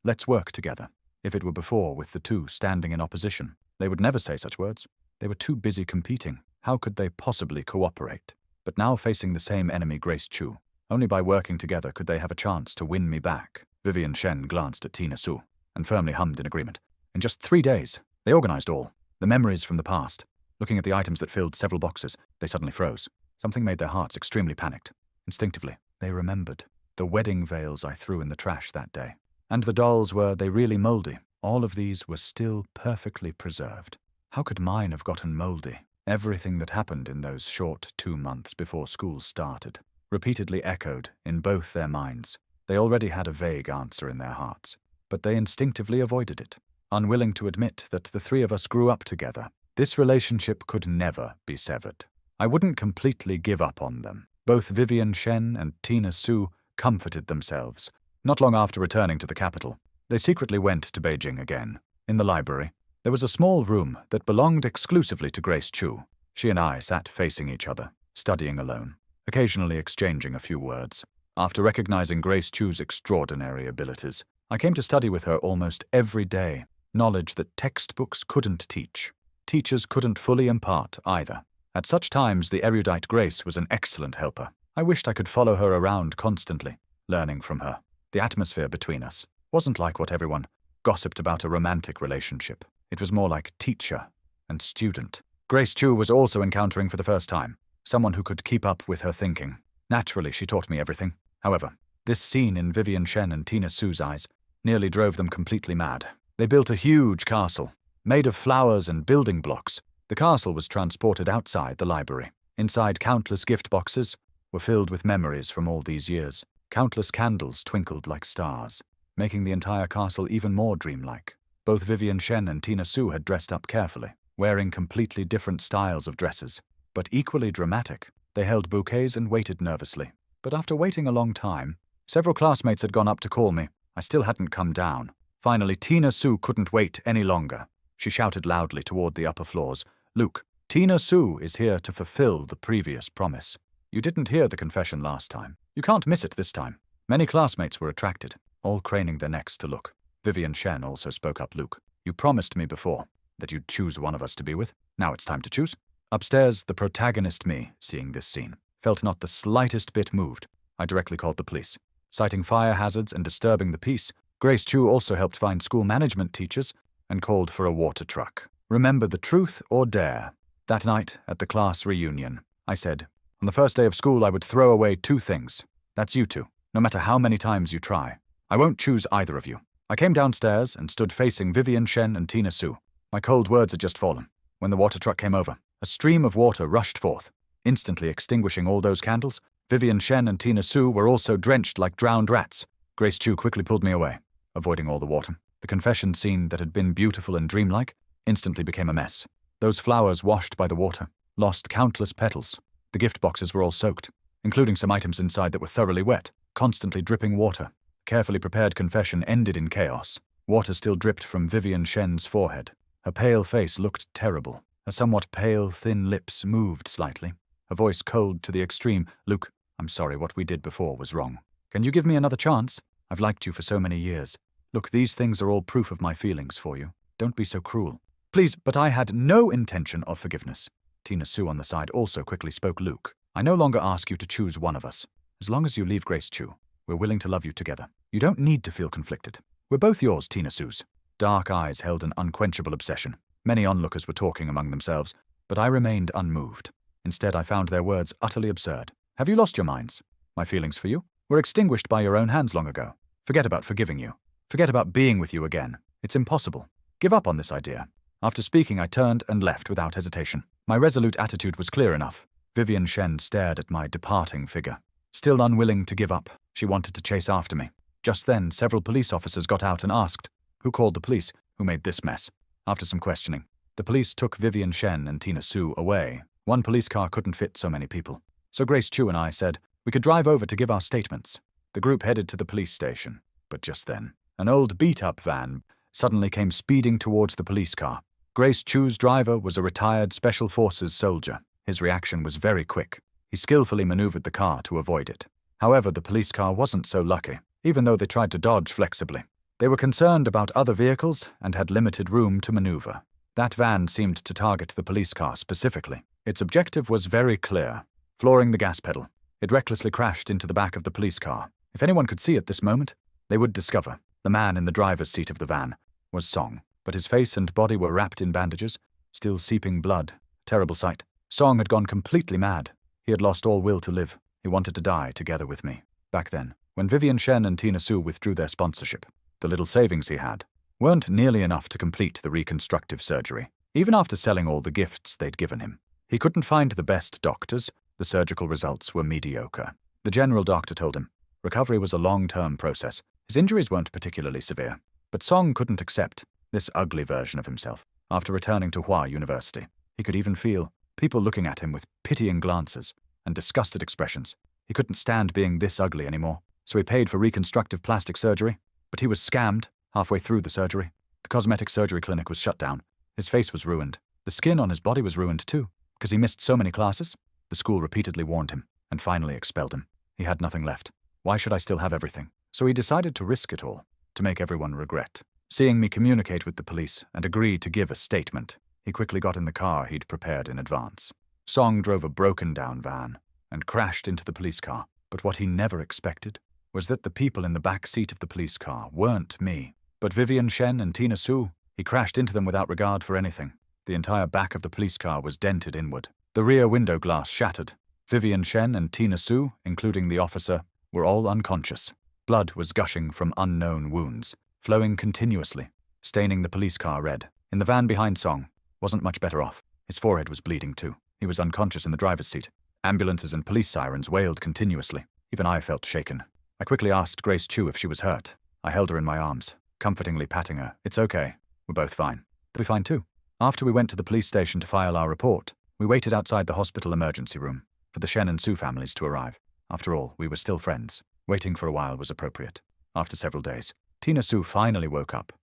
Let's work together. If it were before, with the two standing in opposition, they would never say such words. They were too busy competing. How could they possibly cooperate? But now facing the same enemy, Grace Chu, only by working together could they have a chance to win me back. Vivian Shen glanced at Tina Su and firmly hummed in agreement. In just 3 days, they organized all. The memories from the past. Looking at the items that filled several boxes, they suddenly froze. Something made their hearts extremely panicked. Instinctively, they remembered the wedding veils I threw in the trash that day. And the dolls, were they really moldy? All of these were still perfectly preserved. How could mine have gotten moldy? Everything that happened in those short 2 months before school started repeatedly echoed in both their minds. They already had a vague answer in their hearts, but they instinctively avoided it, unwilling to admit that the three of us grew up together. This relationship could never be severed. I wouldn't completely give up on them. Both Vivian Shen and Tina Su comforted themselves. Not long after returning to the capital, they secretly went to Beijing again. In the library, there was a small room that belonged exclusively to Grace Chu. She and I sat facing each other, studying alone, occasionally exchanging a few words. After recognizing Grace Chu's extraordinary abilities, I came to study with her almost every day, knowledge that textbooks couldn't teach. Teachers couldn't fully impart either. At such times, the erudite Grace was an excellent helper. I wished I could follow her around constantly, learning from her. The atmosphere between us wasn't like what everyone gossiped about, a romantic relationship. It was more like teacher and student. Grace Chu was also encountering for the first time someone who could keep up with her thinking. Naturally, she taught me everything. However, this scene in Vivian Shen and Tina Su's eyes nearly drove them completely mad. They built a huge castle, Made of flowers and building blocks, the castle was transported outside the library. Inside, countless gift boxes were filled with memories from all these years. Countless candles twinkled like stars, making the entire castle even more dreamlike. Both Vivian Shen and Tina Su had dressed up carefully, wearing completely different styles of dresses, but equally dramatic. They held bouquets and waited nervously. But after waiting a long time, several classmates had gone up to call me. I still hadn't come down. Finally, Tina Su couldn't wait any longer. She shouted loudly toward the upper floors, "Luke, Tina Su is here to fulfill the previous promise. You didn't hear the confession last time. You can't miss it this time." Many classmates were attracted, all craning their necks to look. Vivian Shen also spoke up. "Luke, you promised me before that you'd choose one of us to be with. Now it's time to choose." Upstairs, the protagonist me, seeing this scene, felt not the slightest bit moved. I directly called the police. Citing fire hazards and disturbing the peace, Grace Chu also helped find school management teachers and called for a water truck. Remember the truth or dare. That night, at the class reunion, I said, on the first day of school I would throw away 2 things. That's you 2, no matter how many times you try. I won't choose either of you. I came downstairs and stood facing Vivian Shen and Tina Su. My cold words had just fallen. When the water truck came over, a stream of water rushed forth, instantly extinguishing all those candles. Vivian Shen and Tina Su were also drenched like drowned rats. Grace Chu quickly pulled me away, avoiding all the water. The confession scene that had been beautiful and dreamlike instantly became a mess. Those flowers washed by the water lost countless petals. The gift boxes were all soaked, including some items inside that were thoroughly wet, constantly dripping water. Carefully prepared confession ended in chaos. Water still dripped from Vivian Shen's forehead. Her pale face looked terrible. Her somewhat pale, thin lips moved slightly. Her voice cold to the extreme. "Luke, I'm sorry, what we did before was wrong. Can you give me another chance? I've liked you for so many years. Look, these things are all proof of my feelings for you. Don't be so cruel. Please, but I had no intention of forgiveness." Tina Su on the side also quickly spoke. "Luke, I no longer ask you to choose one of us. As long as you leave Grace Chu, we're willing to love you together. You don't need to feel conflicted. We're both yours, Tina Su's." Dark eyes held an unquenchable obsession. Many onlookers were talking among themselves, but I remained unmoved. Instead, I found their words utterly absurd. "Have you lost your minds? My feelings for you were extinguished by your own hands long ago. Forget about forgiving you. Forget about being with you again. It's impossible. Give up on this idea." After speaking, I turned and left without hesitation. My resolute attitude was clear enough. Vivian Shen stared at my departing figure. Still unwilling to give up, she wanted to chase after me. Just then, several police officers got out and asked, "Who called the police? Who made this mess?" After some questioning, the police took Vivian Shen and Tina Su away. One police car couldn't fit so many people. So Grace Chu and I said we could drive over to give our statements. The group headed to the police station. But just then, an old beat-up van suddenly came speeding towards the police car. Grace Chu's driver was a retired Special Forces soldier. His reaction was very quick. He skillfully maneuvered the car to avoid it. However, the police car wasn't so lucky, even though they tried to dodge flexibly. They were concerned about other vehicles and had limited room to maneuver. That van seemed to target the police car specifically. Its objective was very clear: flooring the gas pedal. It recklessly crashed into the back of the police car. If anyone could see at this moment, they would discover the man in the driver's seat of the van was Song, but his face and body were wrapped in bandages, still seeping blood. Terrible sight. Song had gone completely mad. He had lost all will to live. He wanted to die together with me. Back then, when Vivian Shen and Tina Su withdrew their sponsorship, the little savings he had weren't nearly enough to complete the reconstructive surgery. Even after selling all the gifts they'd given him, he couldn't find the best doctors. The surgical results were mediocre. The general doctor told him recovery was a long-term process. His injuries weren't particularly severe. But Song couldn't accept this ugly version of himself. After returning to Hua University, he could even feel people looking at him with pitying glances and disgusted expressions. He couldn't stand being this ugly anymore, so he paid for reconstructive plastic surgery. But he was scammed halfway through the surgery. The cosmetic surgery clinic was shut down. His face was ruined. The skin on his body was ruined too, because he missed so many classes. The school repeatedly warned him, and finally expelled him. He had nothing left. Why should I still have everything? So he decided to risk it all, to make everyone regret. Seeing me communicate with the police and agree to give a statement, he quickly got in the car he'd prepared in advance. Song drove a broken-down van and crashed into the police car. But what he never expected was that the people in the back seat of the police car weren't me, but Vivian Shen and Tina Su. He crashed into them without regard for anything. The entire back of the police car was dented inward. The rear window glass shattered. Vivian Shen and Tina Su, including the officer, were all unconscious. Blood was gushing from unknown wounds, flowing continuously, staining the police car red. In the van behind Song, wasn't much better off. His forehead was bleeding too. He was unconscious in the driver's seat. Ambulances and police sirens wailed continuously. Even I felt shaken. I quickly asked Grace Chu if she was hurt. I held her in my arms, comfortingly patting her. It's okay. We're both fine. They'll be fine too. After we went to the police station to file our report, we waited outside the hospital emergency room for the Shen and Su families to arrive. After all, we were still friends. Waiting for a while was appropriate. After several days, Tina Su finally woke up.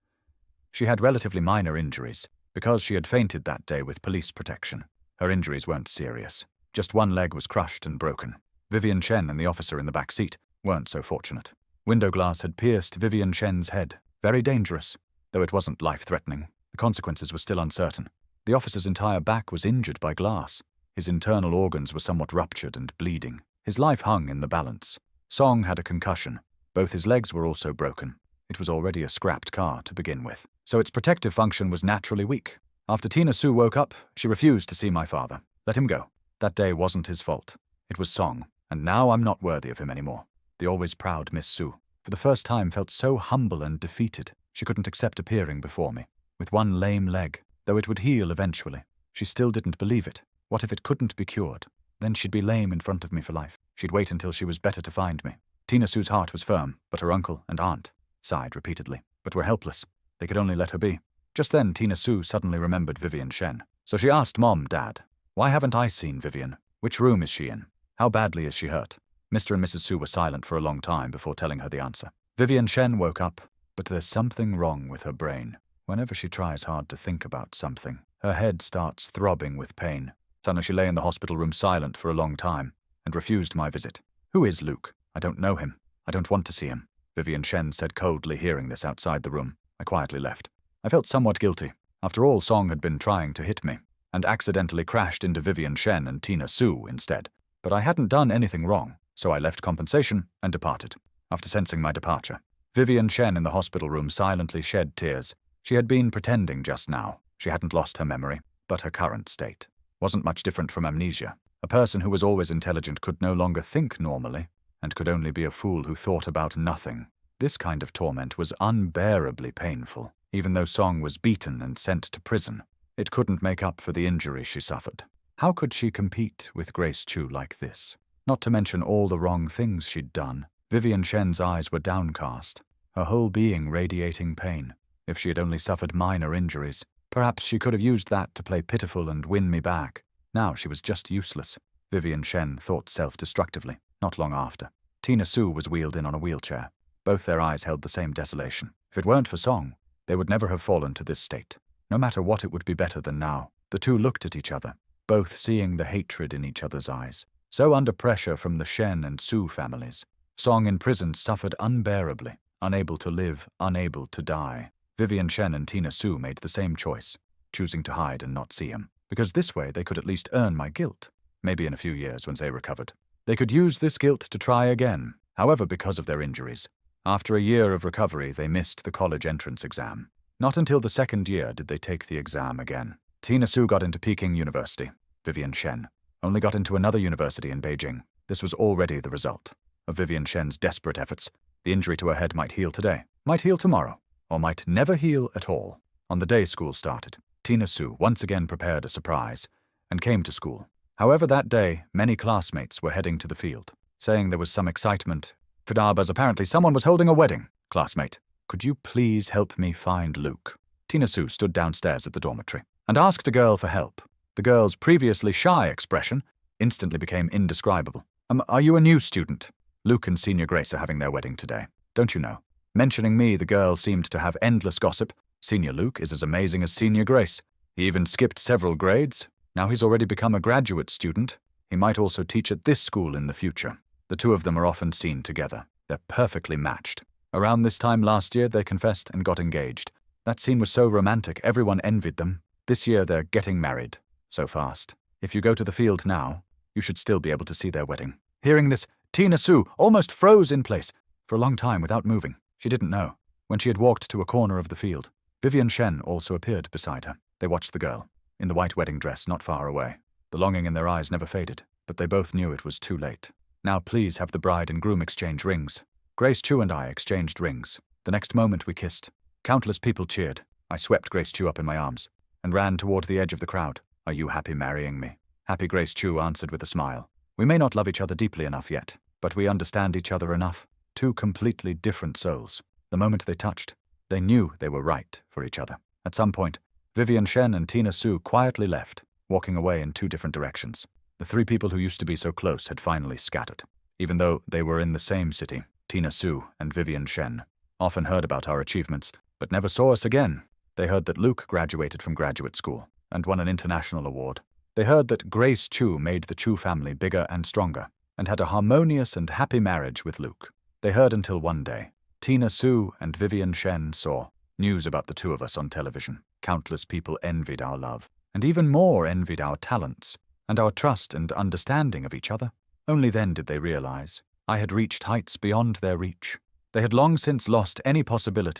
She had relatively minor injuries, because she had fainted that day with police protection. Her injuries weren't serious. Just one leg was crushed and broken. Vivian Chen and the officer in the back seat weren't so fortunate. Window glass had pierced Vivian Chen's head. Very dangerous. Though it wasn't life-threatening, the consequences were still uncertain. The officer's entire back was injured by glass. His internal organs were somewhat ruptured and bleeding. His life hung in the balance. Song had a concussion. Both his legs were also broken. It was already a scrapped car to begin with, so its protective function was naturally weak. After Tina Su woke up, she refused to see my father. Let him go. That day wasn't his fault. It was Song, and now I'm not worthy of him anymore. The always proud Miss Su, for the first time, felt so humble and defeated. She couldn't accept appearing before me, with one lame leg, though it would heal eventually. She still didn't believe it. What if it couldn't be cured? Then she'd be lame in front of me for life. She'd wait until she was better to find me. Tina Su's heart was firm, but her uncle and aunt sighed repeatedly, but were helpless. They could only let her be. Just then, Tina Su suddenly remembered Vivian Shen. So she asked Mom, Dad, why haven't I seen Vivian? Which room is she in? How badly is she hurt? Mr. and Mrs. Su were silent for a long time before telling her the answer. Vivian Shen woke up, but there's something wrong with her brain. Whenever she tries hard to think about something, her head starts throbbing with pain. Suddenly she lay in the hospital room silent for a long time and refused my visit. Who is Luke? I don't know him. I don't want to see him. Vivian Shen said coldly, hearing this outside the room. I quietly left. I felt somewhat guilty. After all, Song had been trying to hit me, and accidentally crashed into Vivian Shen and Tina Su instead. But I hadn't done anything wrong, so I left compensation and departed. After sensing my departure, Vivian Shen in the hospital room silently shed tears. She had been pretending just now. She hadn't lost her memory, but her current state wasn't much different from amnesia. A person who was always intelligent could no longer think normally, and could only be a fool who thought about nothing. This kind of torment was unbearably painful. Even though Song was beaten and sent to prison, it couldn't make up for the injury she suffered. How could she compete with Grace Chu like this? Not to mention all the wrong things she'd done. Vivian Shen's eyes were downcast, her whole being radiating pain. If she had only suffered minor injuries, perhaps she could have used that to play pitiful and win me back. Now she was just useless. Vivian Shen thought self-destructively. Not long after, Tina Su was wheeled in on a wheelchair. Both their eyes held the same desolation. If it weren't for Song, they would never have fallen to this state. No matter what, it would be better than now. The two looked at each other, both seeing the hatred in each other's eyes. So under pressure from the Shen and Su families, Song in prison suffered unbearably, unable to live, unable to die. Vivian Shen and Tina Su made the same choice, choosing to hide and not see him, because this way they could at least earn my guilt. Maybe in a few years, once they recovered, they could use this guilt to try again. However, because of their injuries, after a year of recovery, they missed the college entrance exam. Not until the second year did they take the exam again. Tina Su got into Peking University. Vivian Shen only got into another university in Beijing. This was already the result of Vivian Shen's desperate efforts. The injury to her head might heal today, might heal tomorrow, or might never heal at all. On the day school started, Tina Su once again prepared a surprise and came to school. However, that day, many classmates were heading to the field, saying there was some excitement. Fidabas, apparently someone was holding a wedding. Classmate, could you please help me find Luke? Tina Su stood downstairs at the dormitory and asked a girl for help. The girl's previously shy expression instantly became indescribable. Are you a new student? Luke and Senior Grace are having their wedding today. Don't you know? Mentioning me, the girl seemed to have endless gossip. Senior Luke is as amazing as Senior Grace. He even skipped several grades. Now he's already become a graduate student. He might also teach at this school in the future. The two of them are often seen together. They're perfectly matched. Around this time last year, they confessed and got engaged. That scene was so romantic, everyone envied them. This year, they're getting married. So fast. If you go to the field now, you should still be able to see their wedding. Hearing this, Tina Su almost froze in place for a long time without moving. She didn't know. When she had walked to a corner of the field, Vivian Shen also appeared beside her. They watched the girl, in the white wedding dress, not far away. The longing in their eyes never faded, but they both knew it was too late. Now please have the bride and groom exchange rings. Grace Chu and I exchanged rings. The next moment we kissed. Countless people cheered. I swept Grace Chu up in my arms and ran toward the edge of the crowd. Are you happy marrying me? Happy Grace Chu answered with a smile. We may not love each other deeply enough yet, but we understand each other enough. Two completely different souls. The moment they touched, they knew they were right for each other. At some point, Vivian Shen and Tina Su quietly left, walking away in two different directions. The three people who used to be so close had finally scattered. Even though they were in the same city, Tina Su and Vivian Shen often heard about our achievements, but never saw us again. They heard that Luke graduated from graduate school and won an international award. They heard that Grace Chu made the Chu family bigger and stronger and had a harmonious and happy marriage with Luke. They heard until one day, Tina Su and Vivian Shen saw news about the two of us on television. Countless people envied our love, and even more envied our talents and our trust and understanding of each other. Only then did they realize I had reached heights beyond their reach. They had long since lost any possibility